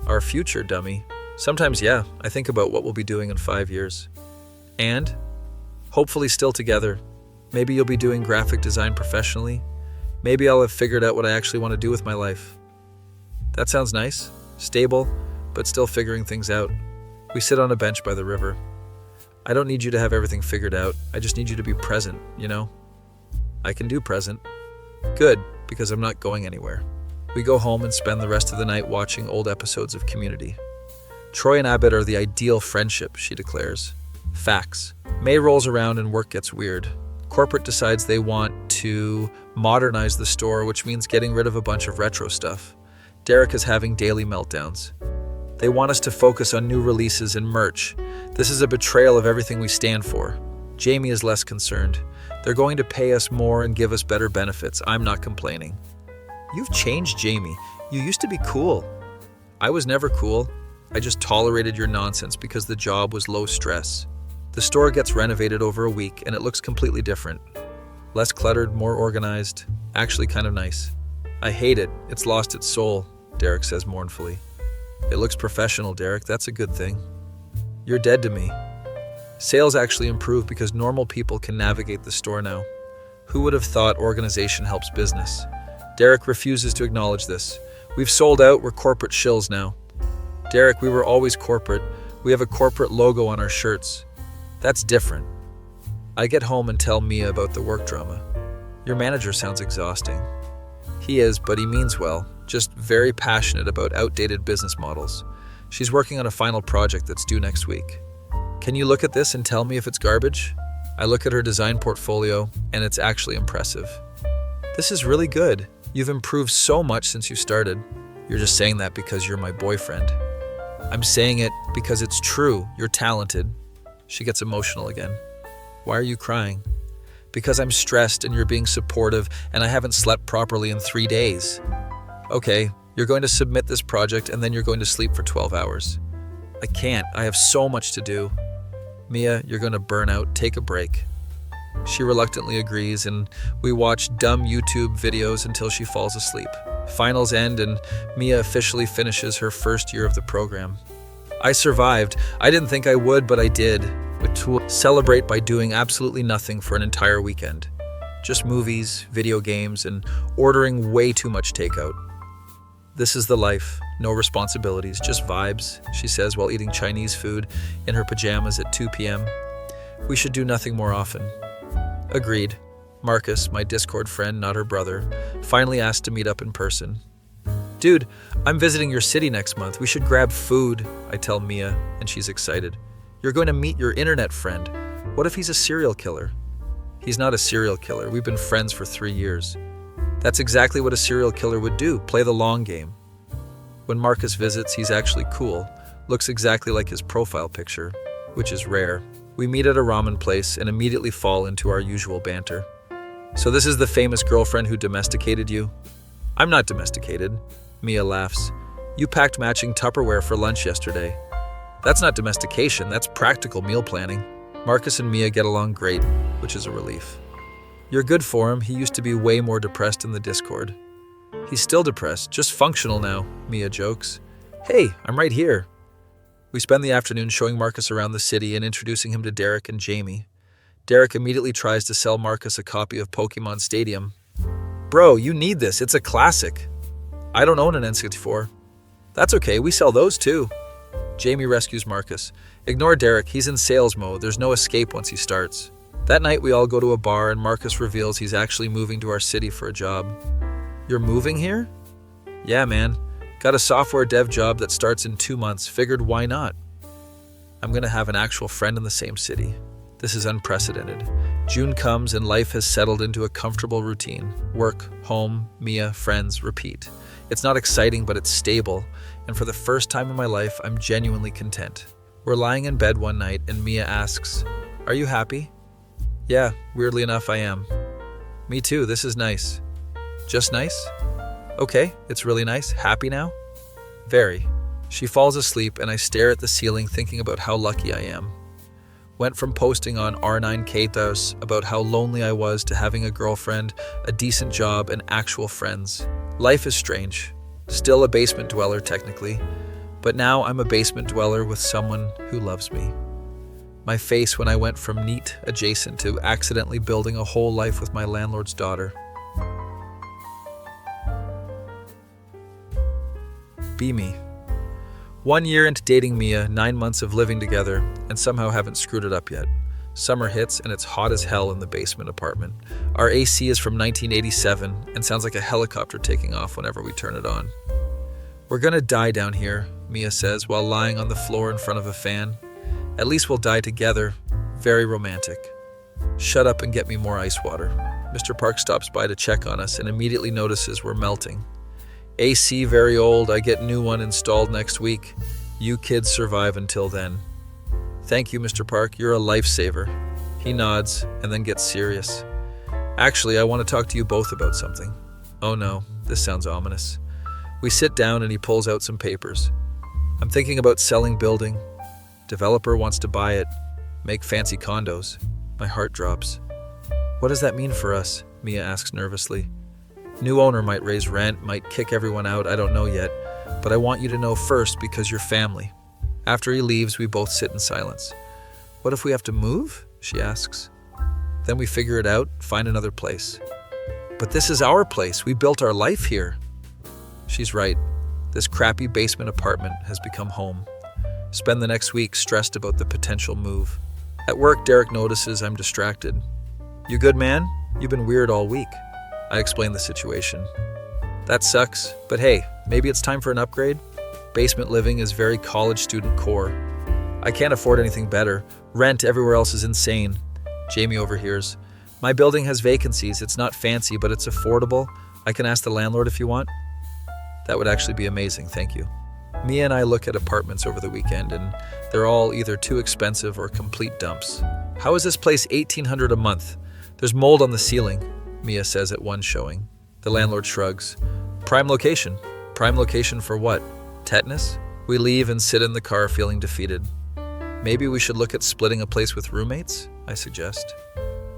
Our future, dummy. Sometimes, yeah, I think about what we'll be doing in 5 years. And hopefully still together. Maybe you'll be doing graphic design professionally. Maybe I'll have figured out what I actually want to do with my life. That sounds nice. Stable, but still figuring things out. We sit on a bench by the river. I don't need you to have everything figured out. I just need you to be present, you know? I can do present. Good, because I'm not going anywhere. We go home and spend the rest of the night watching old episodes of Community. Troy and Abbott are the ideal friendship, she declares. Facts. May rolls around and work gets weird. Corporate decides they want to modernize the store, which means getting rid of a bunch of retro stuff. Derek is having daily meltdowns. They want us to focus on new releases and merch. This is a betrayal of everything we stand for. Jamie is less concerned. They're going to pay us more and give us better benefits. I'm not complaining. You've changed, Jamie. You used to be cool. I was never cool. I just tolerated your nonsense because the job was low stress. The store gets renovated over a week and it looks completely different. Less cluttered, more organized. Actually kind of nice. I hate it. It's lost its soul, Derek says mournfully. It looks professional, Derek. That's a good thing. You're dead to me. Sales actually improve because normal people can navigate the store now. Who would have thought organization helps business? Derek refuses to acknowledge this. We've sold out. We're corporate shills now. Derek, we were always corporate. We have a corporate logo on our shirts. That's different. I get home and tell Mia about the work drama. Your manager sounds exhausting. He is, but he means well. Just very passionate about outdated business models. She's working on a final project that's due next week. Can you look at this and tell me if it's garbage? I look at her design portfolio, and it's actually impressive. This is really good. You've improved so much since you started. You're just saying that because you're my boyfriend. I'm saying it because it's true. You're talented. She gets emotional again. Why are you crying? Because I'm stressed and you're being supportive and I haven't slept properly in 3 days. Okay, you're going to submit this project and then you're going to sleep for 12 hours. I can't. I have so much to do. Mia, you're going to burn out. Take a break. She reluctantly agrees and we watch dumb YouTube videos until she falls asleep. Finals end and Mia officially finishes her first year of the program. I survived. I didn't think I would, but I did. To celebrate by doing absolutely nothing for an entire weekend. Just movies, video games, and ordering way too much takeout. This is the life. No responsibilities, just vibes, she says while eating Chinese food in her pajamas at 2 p.m. We should do nothing more often. Agreed. Marcus, my Discord friend, not her brother, finally asked to meet up in person. Dude, I'm visiting your city next month. We should grab food, I tell Mia, and she's excited. You're going to meet your internet friend. What if he's a serial killer? He's not a serial killer. We've been friends for 3 years. That's exactly what a serial killer would do, play the long game. When Marcus visits, he's actually cool, looks exactly like his profile picture, which is rare. We meet at a ramen place and immediately fall into our usual banter. So this is the famous girlfriend who domesticated you? I'm not domesticated. Mia laughs. You packed matching Tupperware for lunch yesterday. That's not domestication, that's practical meal planning. Marcus and Mia get along great, which is a relief. You're good for him. He used to be way more depressed in the Discord. He's still depressed, just functional now, Mia jokes. Hey, I'm right here. We spend the afternoon showing Marcus around the city and introducing him to Derek and Jamie. Derek immediately tries to sell Marcus a copy of Pokemon Stadium. Bro, you need this. It's a classic. I don't own an N64. That's okay. We sell those too. Jamie rescues Marcus. Ignore Derek. He's in sales mode. There's no escape once he starts. That night, we all go to a bar and Marcus reveals he's actually moving to our city for a job. You're moving here? Yeah, man. Got a software dev job that starts in 2 months. Figured why not? I'm going to have an actual friend in the same city. This is unprecedented. June comes and life has settled into a comfortable routine. Work, home, Mia, friends, repeat. It's not exciting, but it's stable. And for the first time in my life, I'm genuinely content. We're lying in bed one night and Mia asks, "Are you happy?" Yeah, weirdly enough, I am. Me too, this is nice. Just nice? Okay, it's really nice. Happy now? Very. She falls asleep and I stare at the ceiling thinking about how lucky I am. Went from posting on R9Kthos about how lonely I was to having a girlfriend, a decent job, and actual friends. Life is strange. Still a basement dweller technically, but now I'm a basement dweller with someone who loves me. My face when I went from neat adjacent to accidentally building a whole life with my landlord's daughter. Be me. 1 year into dating Mia, 9 months of living together, and somehow haven't screwed it up yet. Summer hits and it's hot as hell in the basement apartment. Our AC is from 1987 and sounds like a helicopter taking off whenever we turn it on. We're gonna die down here, Mia says while lying on the floor in front of a fan. At least we'll die together. Very romantic. Shut up and get me more ice water. Mr. Park stops by to check on us and immediately notices we're melting. AC very old, I get new one installed next week. You kids survive until then. Thank you, Mr. Park, you're a lifesaver. He nods and then gets serious. Actually, I want to talk to you both about something. Oh no, this sounds ominous. We sit down and he pulls out some papers. I'm thinking about selling building. Developer wants to buy it, make fancy condos. My heart drops. What does that mean for us? Mia asks nervously. New owner might raise rent, might kick everyone out, I don't know yet, but I want you to know first because you're family. After he leaves, we both sit in silence. What if we have to move? She asks. Then we figure it out, find another place. But this is our place, we built our life here. She's right. This crappy basement apartment has become home. Spend the next week stressed about the potential move. At work, Derek notices I'm distracted. You good, man? You've been weird all week. I explain the situation. That sucks, but hey, maybe it's time for an upgrade? Basement living is very college student core. I can't afford anything better. Rent everywhere else is insane. Jamie overhears. My building has vacancies. It's not fancy, but it's affordable. I can ask the landlord if you want. That would actually be amazing, thank you. Mia and I look at apartments over the weekend and they're all either too expensive or complete dumps. How is this place $1,800 a month? There's mold on the ceiling, Mia says at one showing. The landlord shrugs. Prime location. Prime location for what? Tetanus? We leave and sit in the car feeling defeated. Maybe we should look at splitting a place with roommates, I suggest.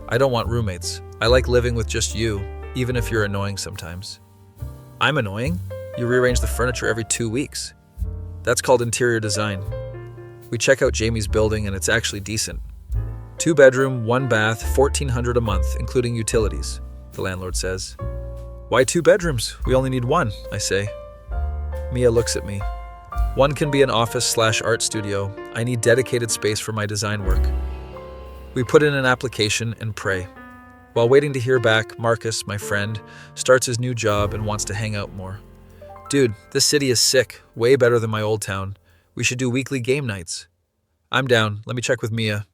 I don't want roommates. I like living with just you, even if you're annoying sometimes. I'm annoying? You rearrange the furniture every 2 weeks. That's called interior design. We check out Jamie's building and it's actually decent. 2 bedroom, 1 bath, $1,400 a month, including utilities, the landlord says. Why 2 bedrooms? We only need 1, I say. Mia looks at me. 1 can be an office/art studio. I need dedicated space for my design work. We put in an application and pray. While waiting to hear back, Marcus, my friend, starts his new job and wants to hang out more. Dude, this city is sick, way better than my old town. We should do weekly game nights. I'm down, let me check with Mia.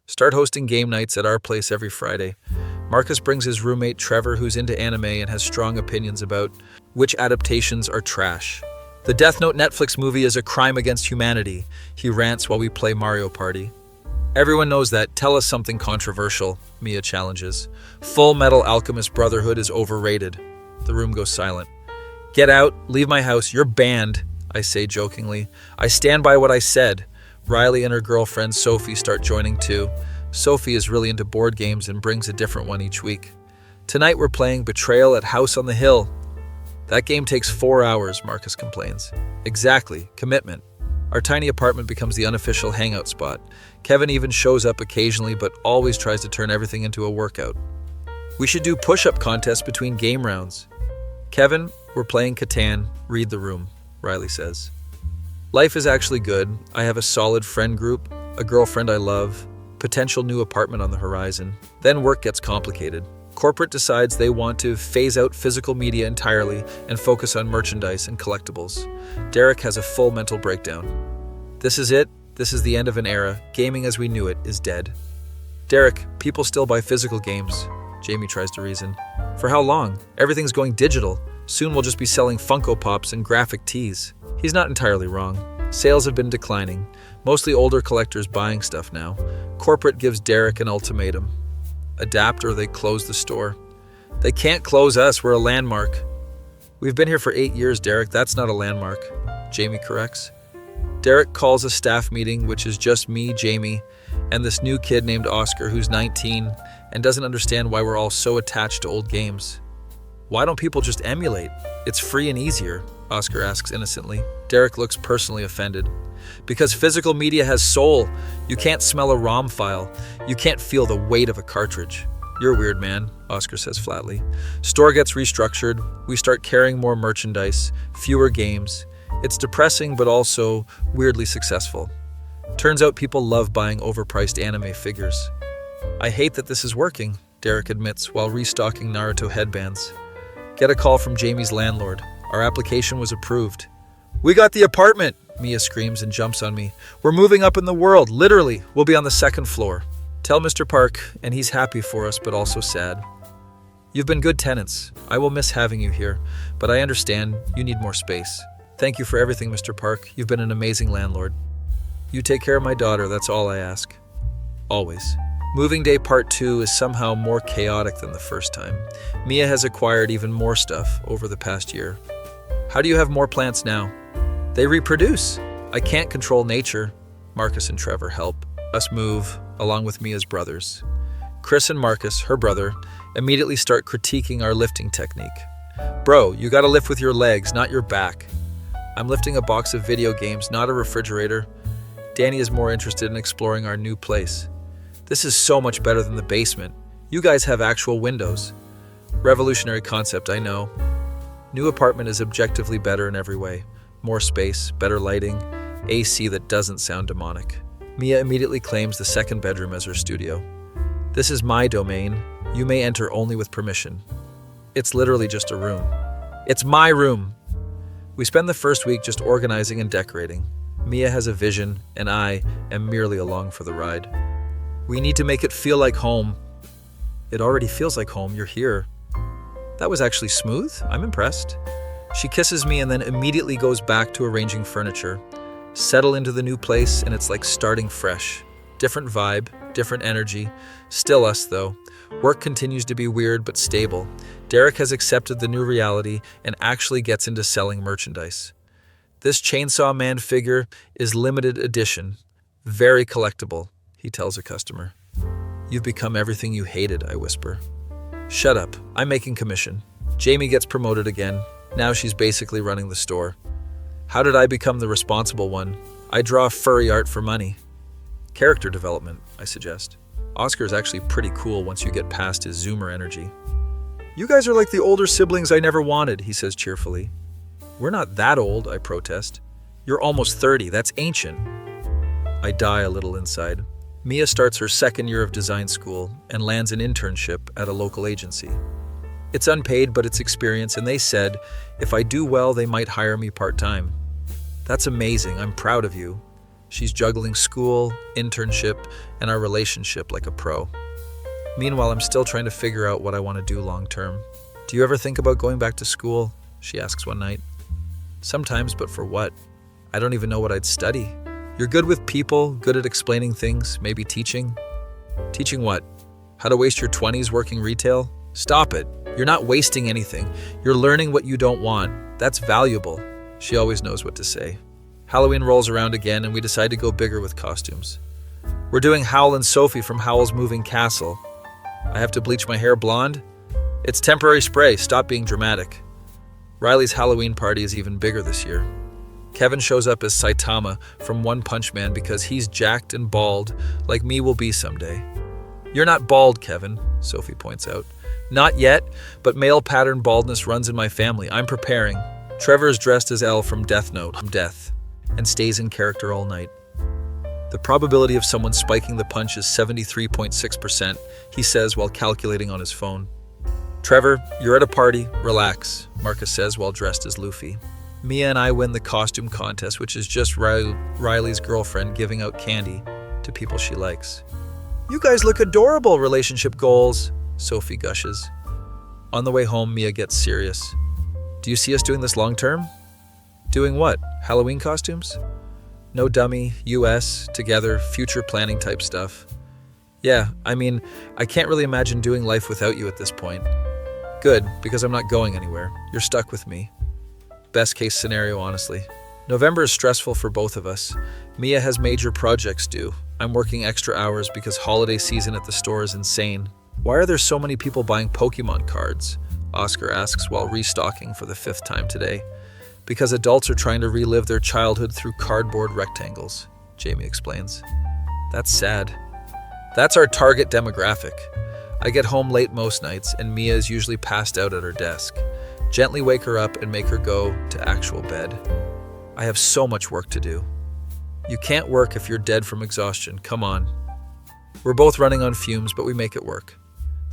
Start hosting game nights at our place every Friday. Marcus brings his roommate Trevor, who's into anime and has strong opinions about which adaptations are trash. The Death Note Netflix movie is a crime against humanity, he rants while we play Mario Party. Everyone knows that. Tell us something controversial, Mia challenges. Full Metal Alchemist Brotherhood is overrated. The room goes silent. Get out, leave my house, you're banned, I say jokingly. I stand by what I said. Riley and her girlfriend Sophie start joining too. Sophie is really into board games and brings a different one each week. Tonight we're playing Betrayal at House on the Hill. That game takes 4 hours, Marcus complains. Exactly, commitment. Our tiny apartment becomes the unofficial hangout spot. Kevin even shows up occasionally but always tries to turn everything into a workout. We should do push-up contests between game rounds. Kevin, we're playing Catan, read the room, Riley says. Life is actually good. I have a solid friend group, a girlfriend I love, potential new apartment on the horizon. Then work gets complicated. Corporate decides they want to phase out physical media entirely and focus on merchandise and collectibles. Derek has a full mental breakdown. This is it. This is the end of an era. Gaming as we knew it is dead. Derek, people still buy physical games. Jamie tries to reason. For how long? Everything's going digital. Soon we'll just be selling Funko Pops and graphic tees. He's not entirely wrong. Sales have been declining. Mostly older collectors buying stuff now. Corporate gives Derek an ultimatum. Adapt or they close the store. They can't close us, we're a landmark. We've been here for 8 years, Derek, that's not a landmark. Jamie corrects. Derek calls a staff meeting, which is just me, Jamie, and this new kid named Oscar who's 19 and doesn't understand why we're all so attached to old games. Why don't people just emulate? It's free and easier, Oscar asks innocently. Derek looks personally offended. Because physical media has soul. You can't smell a ROM file. You can't feel the weight of a cartridge. You're weird, man, Oscar says flatly. Store gets restructured. We start carrying more merchandise, fewer games. It's depressing, but also weirdly successful. Turns out people love buying overpriced anime figures. I hate that this is working, Derek admits while restocking Naruto headbands. Get a call from Jamie's landlord. Our application was approved. We got the apartment, Mia screams and jumps on me. We're moving up in the world, literally. We'll be on the 2nd floor. Tell Mr. Park, and he's happy for us, but also sad. You've been good tenants. I will miss having you here, but I understand you need more space. Thank you for everything, Mr. Park. You've been an amazing landlord. You take care of my daughter, that's all I ask. Always. Moving Day Part 2 is somehow more chaotic than the first time. Mia has acquired even more stuff over the past year. How do you have more plants now? They reproduce. I can't control nature. Marcus and Trevor help us move, along with Mia's brothers. Chris and Marcus, her brother, immediately start critiquing our lifting technique. Bro, you gotta lift with your legs, not your back. I'm lifting a box of video games, not a refrigerator. Danny is more interested in exploring our new place. This is so much better than the basement. You guys have actual windows. Revolutionary concept, I know. New apartment is objectively better in every way. More space, better lighting, AC that doesn't sound demonic. Mia immediately claims the 2nd bedroom as her studio. This is my domain. You may enter only with permission. It's literally just a room. It's my room. We spend the first week just organizing and decorating. Mia has a vision, and I am merely along for the ride. We need to make it feel like home. It already feels like home. You're here. That was actually smooth. I'm impressed. She kisses me and then immediately goes back to arranging furniture. Settle into the new place, and it's like starting fresh. Different vibe, different energy. Still us, though. Work continues to be weird but stable. Derek has accepted the new reality and actually gets into selling merchandise. This Chainsaw Man figure is limited edition. Very collectible, he tells a customer. You've become everything you hated, I whisper. Shut up, I'm making commission. Jamie gets promoted again. Now she's basically running the store. How did I become the responsible one? I draw furry art for money. Character development, I suggest. Oscar is actually pretty cool once you get past his zoomer energy. You guys are like the older siblings I never wanted, he says cheerfully. We're not that old, I protest. You're almost 30, that's ancient. I die a little inside. Mia starts her 2nd year of design school and lands an internship at a local agency. It's unpaid, but it's experience, and they said, if I do well, they might hire me part-time. That's amazing, I'm proud of you. She's juggling school, internship, and our relationship like a pro. Meanwhile, I'm still trying to figure out what I want to do long-term. Do you ever think about going back to school? She asks one night. Sometimes, but for what? I don't even know what I'd study. You're good with people, good at explaining things, maybe teaching. Teaching what? How to waste your 20s working retail? Stop it. You're not wasting anything. You're learning what you don't want. That's valuable. She always knows what to say. Halloween rolls around again and we decide to go bigger with costumes. We're doing Howl and Sophie from Howl's Moving Castle. I have to bleach my hair blonde? It's temporary spray, stop being dramatic. Riley's Halloween party is even bigger this year. Kevin shows up as Saitama from One Punch Man because he's jacked and bald, like me will be someday. You're not bald, Kevin, Sophie points out. Not yet, but male pattern baldness runs in my family. I'm preparing. Trevor is dressed as L from Death Note, and stays in character all night. The probability of someone spiking the punch is 73.6%, he says while calculating on his phone. Trevor, you're at a party. Relax, Marcus says while dressed as Luffy. Mia and I win the costume contest, which is just Riley's girlfriend giving out candy to people she likes. You guys look adorable, relationship goals, Sophie gushes. On the way home, Mia gets serious. Do you see us doing this long term? Doing what? Halloween costumes? No dummy, US, together, future planning type stuff. Yeah, I can't really imagine doing life without you at this point. Good, because I'm not going anywhere. You're stuck with me. Best case scenario, honestly. November is stressful for both of us. Mia has major projects due. I'm working extra hours because holiday season at the store is insane. Why are there so many people buying Pokemon cards? Oscar asks while restocking for the 5th time today. Because adults are trying to relive their childhood through cardboard rectangles, Jamie explains. That's sad. That's our target demographic. I get home late most nights and Mia is usually passed out at her desk. Gently wake her up and make her go to actual bed. I have so much work to do. You can't work if you're dead from exhaustion, come on. We're both running on fumes, but we make it work.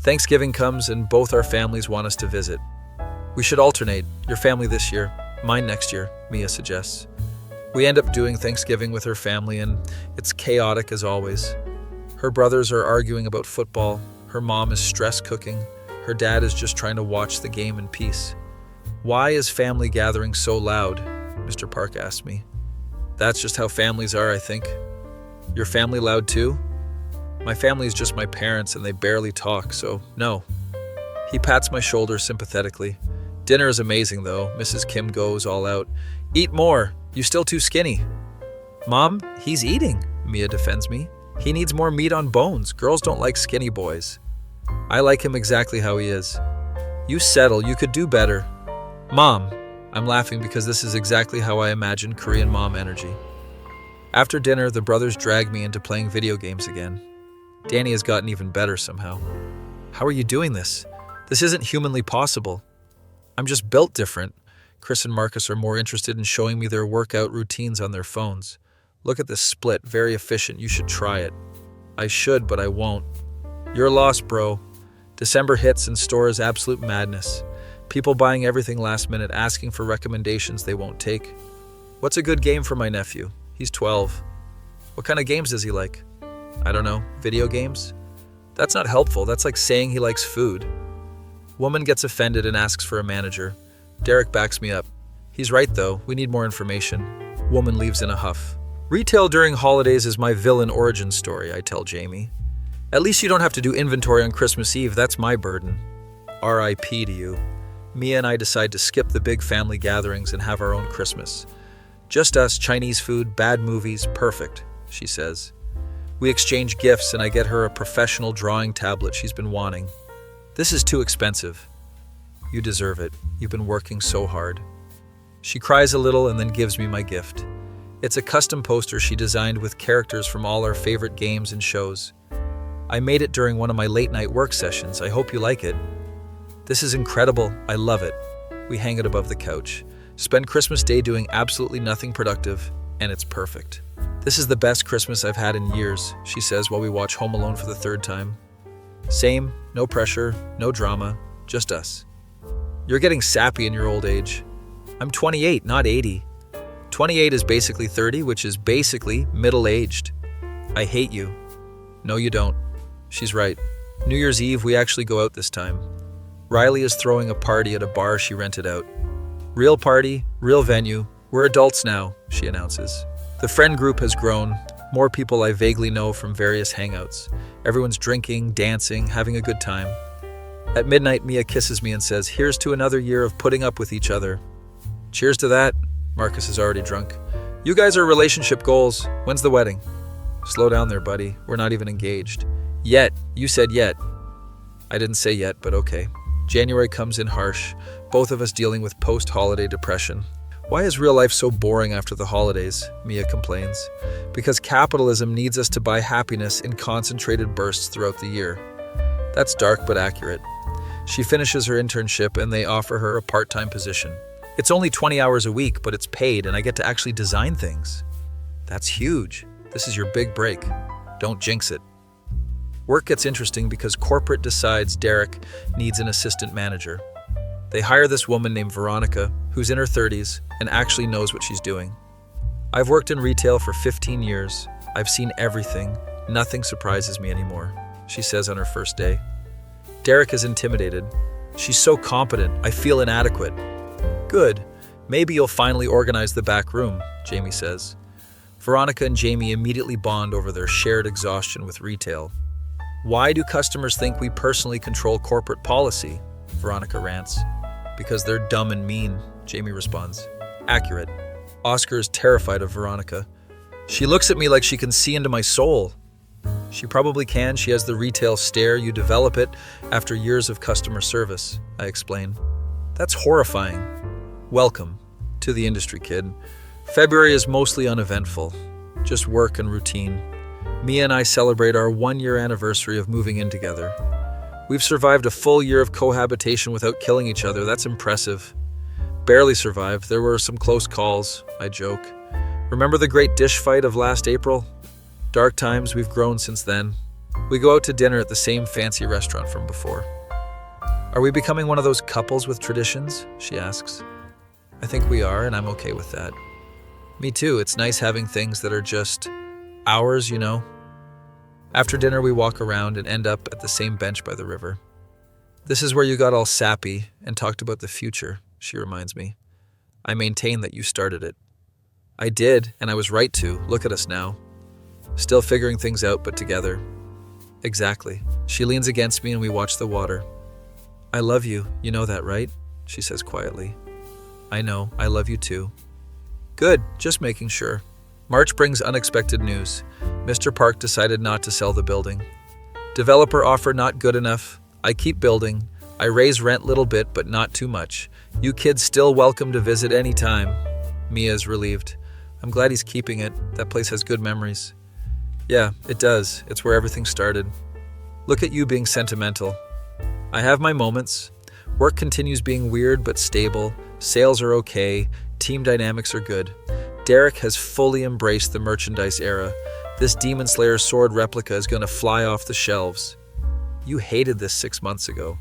Thanksgiving comes and both our families want us to visit. We should alternate, your family this year, mine next year, Mia suggests. We end up doing Thanksgiving with her family and it's chaotic as always. Her brothers are arguing about football, her mom is stress cooking, her dad is just trying to watch the game in peace. Why is family gathering so loud? Mr. Park asked me. That's just how families are, I think. Your family loud too? My family is just my parents and they barely talk, so no. He pats my shoulder sympathetically. Dinner is amazing though, Mrs. Kim goes all out. Eat more, you still too skinny. Mom, he's eating, Mia defends me. He needs more meat on bones, girls don't like skinny boys. I like him exactly how he is. You settle, you could do better. Mom, I'm laughing because this is exactly how I imagine Korean mom energy. After dinner, the brothers drag me into playing video games again. Danny has gotten even better somehow. How are you doing this? This isn't humanly possible. I'm just built different. Chris and Marcus are more interested in showing me their workout routines on their phones. Look at this split, very efficient, you should try it. I should, but I won't. You're lost, bro. December hits and store is absolute madness. People buying everything last minute, asking for recommendations they won't take. What's a good game for my nephew? He's 12. What kind of games does he like? I don't know, video games? That's not helpful, that's like saying he likes food. Woman gets offended and asks for a manager. Derek backs me up. He's right though, we need more information. Woman leaves in a huff. Retail during holidays is my villain origin story, I tell Jamie. At least you don't have to do inventory on Christmas Eve, that's my burden. R.I.P. to you. Mia and I decide to skip the big family gatherings and have our own Christmas. Just us, Chinese food, bad movies, perfect, she says. We exchange gifts and I get her a professional drawing tablet she's been wanting. This is too expensive. You deserve it. You've been working so hard. She cries a little and then gives me my gift. It's a custom poster she designed with characters from all our favorite games and shows. I made it during one of my late night work sessions. I hope you like it. This is incredible. I love it. We hang it above the couch. Spend Christmas Day doing absolutely nothing productive, and it's perfect. This is the best Christmas I've had in years, she says while we watch Home Alone for the 3rd time. Same, no pressure, no drama, just us. You're getting sappy in your old age. I'm 28, not 80. 28 is basically 30, which is basically middle-aged. I hate you. No, you don't. She's right. New Year's Eve, we actually go out this time. Riley is throwing a party at a bar she rented out. Real party, real venue. We're adults now, she announces. The friend group has grown. More people I vaguely know from various hangouts. Everyone's drinking, dancing, having a good time. At midnight, Mia kisses me and says, "Here's to another year of putting up with each other." Cheers to that. Marcus is already drunk. You guys are relationship goals. When's the wedding? Slow down there, buddy. We're not even engaged. Yet. You said yet. I didn't say yet, but okay. January comes in harsh, both of us dealing with post-holiday depression. Why is real life so boring after the holidays? Mia complains. Because capitalism needs us to buy happiness in concentrated bursts throughout the year. That's dark but accurate. She finishes her internship and they offer her a part-time position. It's only 20 hours a week, but it's paid and I get to actually design things. That's huge. This is your big break. Don't jinx it. Work gets interesting because corporate decides Derek needs an assistant manager. They hire this woman named Veronica, who's in her 30s and actually knows what she's doing. I've worked in retail for 15 years. I've seen everything. Nothing surprises me anymore, she says on her first day. Derek is intimidated. She's so competent, I feel inadequate. Good. Maybe you'll finally organize the back room, Jamie says. Veronica and Jamie immediately bond over their shared exhaustion with retail. Why do customers think we personally control corporate policy? Veronica rants. Because they're dumb and mean, Jamie responds. Accurate. Oscar is terrified of Veronica. She looks at me like she can see into my soul. She probably can. She has the retail stare. You develop it after years of customer service, I explain. That's horrifying. Welcome to the industry, kid. February is mostly uneventful, just work and routine. Mia and I celebrate our 1-year anniversary of moving in together. We've survived a full year of cohabitation without killing each other. That's impressive. Barely survived. There were some close calls, I joke. Remember the great dish fight of last April? Dark times, we've grown since then. We go out to dinner at the same fancy restaurant from before. Are we becoming one of those couples with traditions? She asks. I think we are, and I'm okay with that. Me too. It's nice having things that are just ours, you know. After dinner, we walk around and end up at the same bench by the river. This is where you got all sappy and talked about the future, she reminds me. I maintain that you started it. I did, and I was right to. Look at us now. Still figuring things out, but together. Exactly. She leans against me and we watch the water. I love you. You know that, right? She says quietly. I know. I love you too. Good. Just making sure. March brings unexpected news. Mr. Park decided not to sell the building. Developer offer not good enough. I keep building. I raise rent little bit, but not too much. You kids still welcome to visit anytime. Mia is relieved. I'm glad he's keeping it. That place has good memories. Yeah, it does. It's where everything started. Look at you being sentimental. I have my moments. Work continues being weird but stable. Sales are okay. Team dynamics are good. Derek has fully embraced the merchandise era. This Demon Slayer sword replica is going to fly off the shelves. You hated this 6 months ago.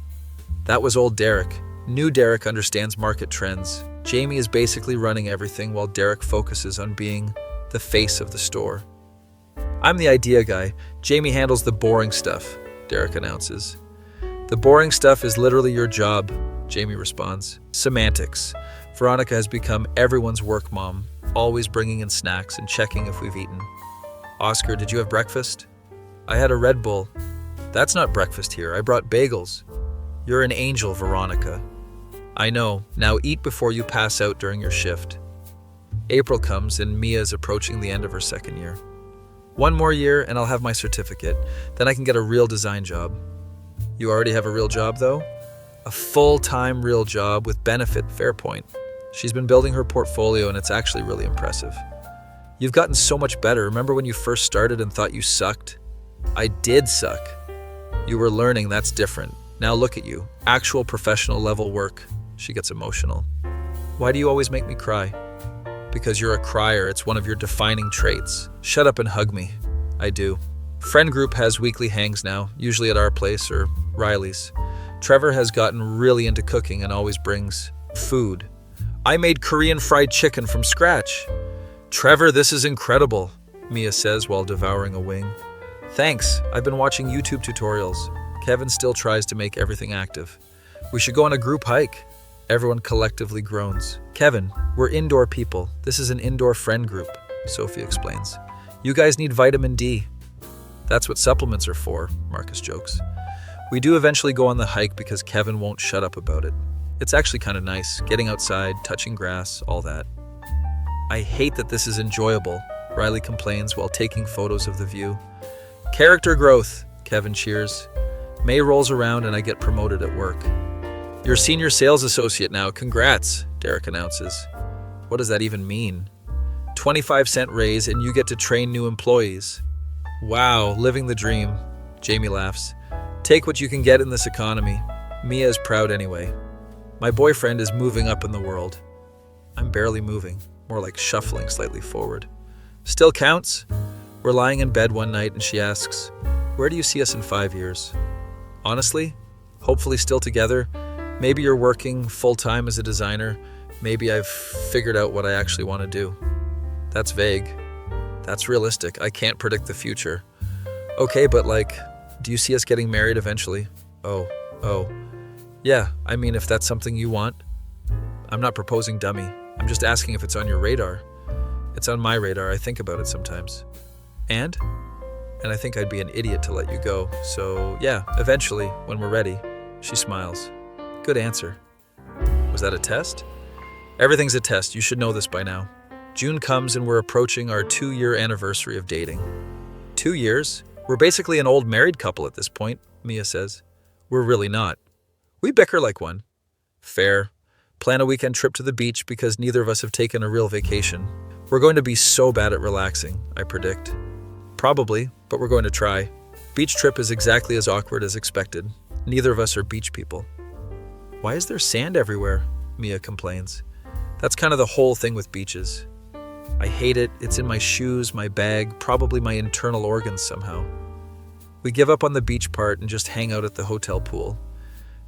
That was old Derek. New Derek understands market trends. Jamie is basically running everything while Derek focuses on being the face of the store. I'm the idea guy. Jamie handles the boring stuff, Derek announces. The boring stuff is literally your job, Jamie responds. Semantics. Veronica has become everyone's work mom, always bringing in snacks and checking if we've eaten. Oscar, did you have breakfast? I had a Red Bull. That's not breakfast here. I brought bagels. You're an angel, Veronica. I know. Now eat before you pass out during your shift. April comes and Mia is approaching the end of her 2nd year. 1 more year and I'll have my certificate. Then I can get a real design job. You already have a real job, though? A full-time real job with benefit, fair point. She's been building her portfolio and it's actually really impressive. You've gotten so much better. Remember when you first started and thought you sucked? I did suck. You were learning, that's different. Now look at you. Actual professional level work. She gets emotional. Why do you always make me cry? Because you're a crier. It's one of your defining traits. Shut up and hug me. I do. Friend group has weekly hangs now, usually at our place or Riley's. Trevor has gotten really into cooking and always brings food. I made Korean fried chicken from scratch. Trevor, this is incredible, Mia says while devouring a wing. Thanks. I've been watching YouTube tutorials. Kevin still tries to make everything active. We should go on a group hike. Everyone collectively groans. Kevin, we're indoor people. This is an indoor friend group, Sophie explains. You guys need vitamin D. That's what supplements are for, Marcus jokes. We do eventually go on the hike because Kevin won't shut up about it. It's actually kind of nice, getting outside, touching grass, all that. I hate that this is enjoyable, Riley complains while taking photos of the view. Character growth, Kevin cheers. May rolls around and I get promoted at work. You're senior sales associate now, congrats, Derek announces. What does that even mean? 25-cent raise and you get to train new employees. Wow, living the dream, Jamie laughs. Take what you can get in this economy. Mia is proud anyway. My boyfriend is moving up in the world. I'm barely moving, more like shuffling slightly forward. Still counts? We're lying in bed one night and she asks, "Where do you see us in 5 years?" Honestly, hopefully still together. Maybe you're working full-time as a designer. Maybe I've figured out what I actually want to do. That's vague. That's realistic. I can't predict the future. Okay, but do you see us getting married eventually? Oh. Yeah, I mean, if that's something you want. I'm not proposing, dummy. I'm just asking if it's on your radar. It's on my radar. I think about it sometimes. And I think I'd be an idiot to let you go. So yeah, eventually, when we're ready. She smiles. Good answer. Was that a test? Everything's a test. You should know this by now. June comes and we're approaching our 2-year anniversary of dating. 2 years? We're basically an old married couple at this point, Mia says. We're really not. We bicker like one. Fair. Plan a weekend trip to the beach because neither of us have taken a real vacation. We're going to be so bad at relaxing, I predict. Probably, but we're going to try. Beach trip is exactly as awkward as expected. Neither of us are beach people. Why is there sand everywhere? Mia complains. That's kind of the whole thing with beaches. I hate it. It's in my shoes, my bag, probably my internal organs somehow. We give up on the beach part and just hang out at the hotel pool.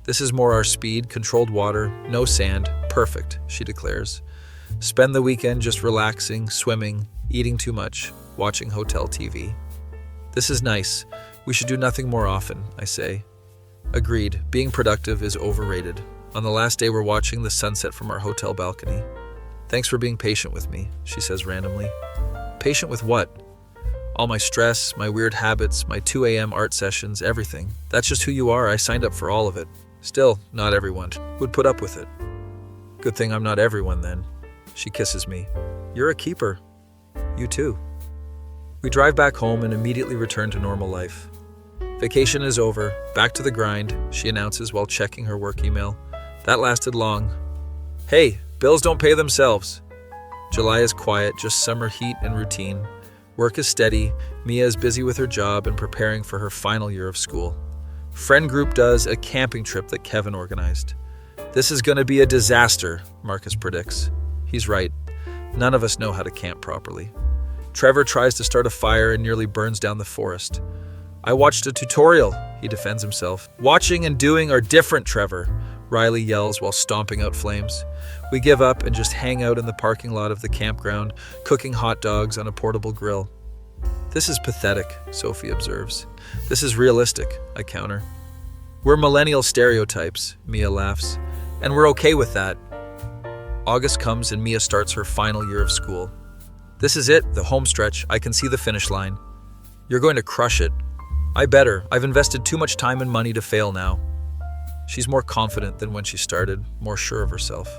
This is more our speed, controlled water, no sand, perfect, she declares. Spend the weekend just relaxing, swimming, eating too much, watching hotel TV. This is nice. We should do nothing more often, I say. Agreed, being productive is overrated. On the last day, we're watching the sunset from our hotel balcony. Thanks for being patient with me, she says randomly. Patient with what? All my stress, my weird habits, my 2 a.m. art sessions, everything. That's just who you are. I signed up for all of it. Still, not everyone would put up with it. Good thing I'm not everyone then. She kisses me. You're a keeper. You too. We drive back home and immediately return to normal life. Vacation is over. Back to the grind, she announces while checking her work email. That lasted long. Hey, bills don't pay themselves. July is quiet, just summer heat and routine. Work is steady. Mia is busy with her job and preparing for her final year of school. Friend group does a camping trip that Kevin organized. This is going to be a disaster, Marcus predicts. He's right. None of us know how to camp properly. Trevor tries to start a fire and nearly burns down the forest. I watched a tutorial, he defends himself. Watching and doing are different, Trevor, Riley yells while stomping out flames. We give up and just hang out in the parking lot of the campground, cooking hot dogs on a portable grill. This is pathetic, Sophie observes. This is realistic, I counter. We're millennial stereotypes, Mia laughs, and we're okay with that. August comes and Mia starts her final year of school. This is it, the home stretch. I can see the finish line. You're going to crush it. I better. I've invested too much time and money to fail now. She's more confident than when she started, more sure of herself.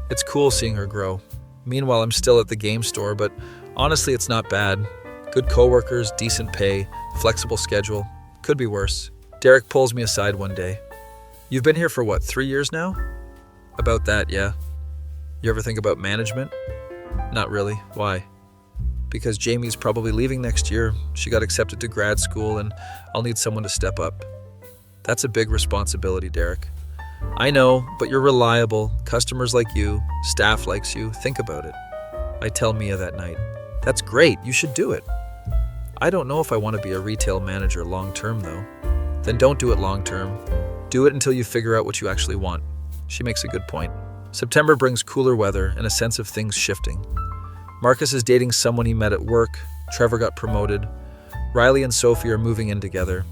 It's cool seeing her grow. Meanwhile, I'm still at the game store, but honestly, it's not bad. Good coworkers, decent pay, flexible schedule. Could be worse. Derek pulls me aside one day. You've been here for what, 3 years now? About that, yeah. You ever think about management? Not really. Why? Because Jamie's probably leaving next year. She got accepted to grad school and I'll need someone to step up. That's a big responsibility, Derek. I know, but you're reliable. Customers like you. Staff likes you. Think about it. I tell Mia that night. That's great. You should do it. I don't know if I want to be a retail manager long-term, though. Then don't do it long-term. Do it until you figure out what you actually want. She makes a good point. September brings cooler weather and a sense of things shifting. Marcus is dating someone he met at work. Trevor got promoted. Riley and Sophie are moving in together.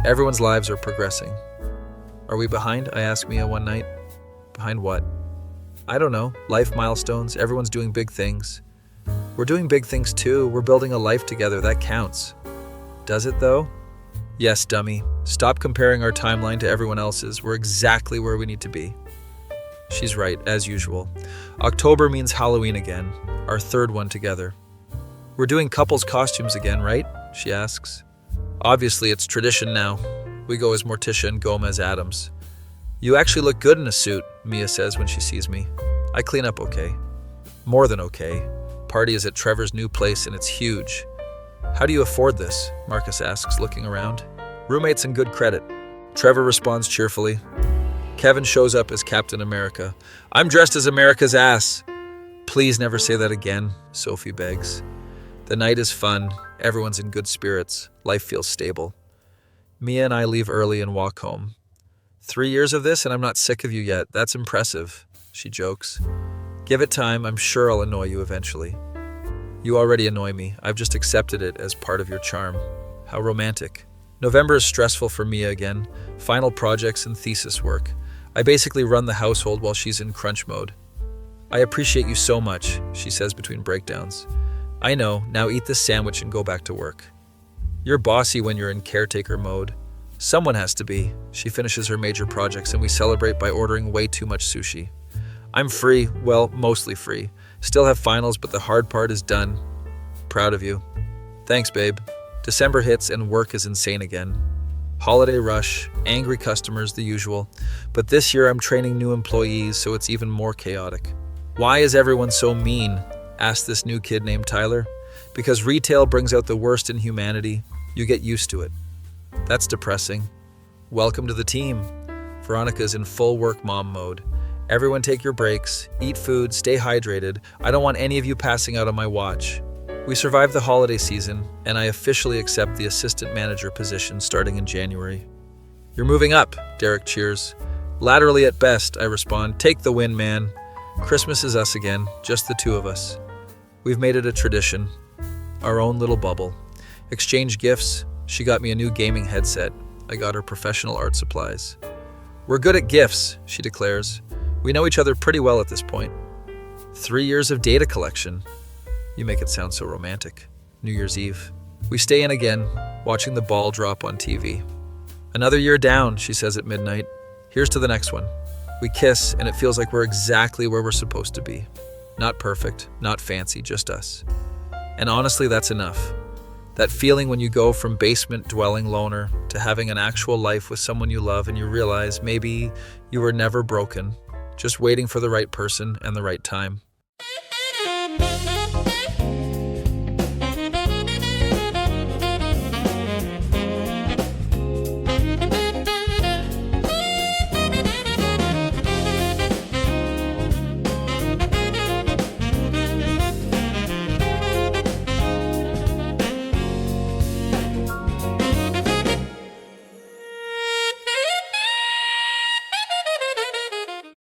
Everyone's lives are progressing. Are we behind? I asked Mia one night. Behind what? I don't know. Life milestones. Everyone's doing big things. We're doing big things too. We're building a life together. That counts. Does it though? Yes, dummy. Stop comparing our timeline to everyone else's. We're exactly where we need to be. She's right, as usual. October means Halloween again. Our third one together. We're doing couples costumes again, right? She asks. Obviously, it's tradition now. We go as Morticia and Gomez Adams. You actually look good in a suit, Mia says when she sees me. I clean up okay. More than okay. Party is at Trevor's new place and it's huge. How do you afford this? Marcus asks, looking around. Roommates and good credit. Trevor responds cheerfully. Kevin shows up as Captain America. I'm dressed as America's ass. Please never say that again, Sophie begs. The night is fun. Everyone's in good spirits. Life feels stable. Mia and I leave early and walk home. 3 years of this and I'm not sick of you yet. That's impressive, she jokes. Give it time, I'm sure I'll annoy you eventually. You already annoy me. I've just accepted it as part of your charm. How romantic. November is stressful for Mia again. Final projects and thesis work. I basically run the household while she's in crunch mode. I appreciate you so much, she says between breakdowns. I know, now eat this sandwich and go back to work. You're bossy when you're in caretaker mode. Someone has to be. She finishes her major projects and we celebrate by ordering way too much sushi. I'm free, well, mostly free. Still have finals, but the hard part is done. Proud of you. Thanks, babe. December hits and work is insane again. Holiday rush, angry customers, the usual. But this year I'm training new employees, so it's even more chaotic. Why is everyone so mean? Asked this new kid named Tyler. Because retail brings out the worst in humanity. You get used to it. That's depressing. Welcome to the team. Veronica's in full work mom mode. Everyone take your breaks, eat food, stay hydrated. I don't want any of you passing out on my watch. We survived the holiday season, and I officially accept the assistant manager position starting in January. You're moving up, Derek cheers. Laterally at best, I respond. Take the win, man. Christmas is us again, just the two of us. We've made it a tradition. Our own little bubble. Exchange gifts. She got me a new gaming headset. I got her professional art supplies. We're good at gifts, she declares. We know each other pretty well at this point. 3 years of data collection. You make it sound so romantic. New Year's Eve. We stay in again, watching the ball drop on TV. Another year down, she says at midnight. Here's to the next one. We kiss, and it feels like we're exactly where we're supposed to be. Not perfect, not fancy, just us. And honestly, that's enough. That feeling when you go from basement-dwelling loner to having an actual life with someone you love and you realize maybe you were never broken, just waiting for the right person and the right time.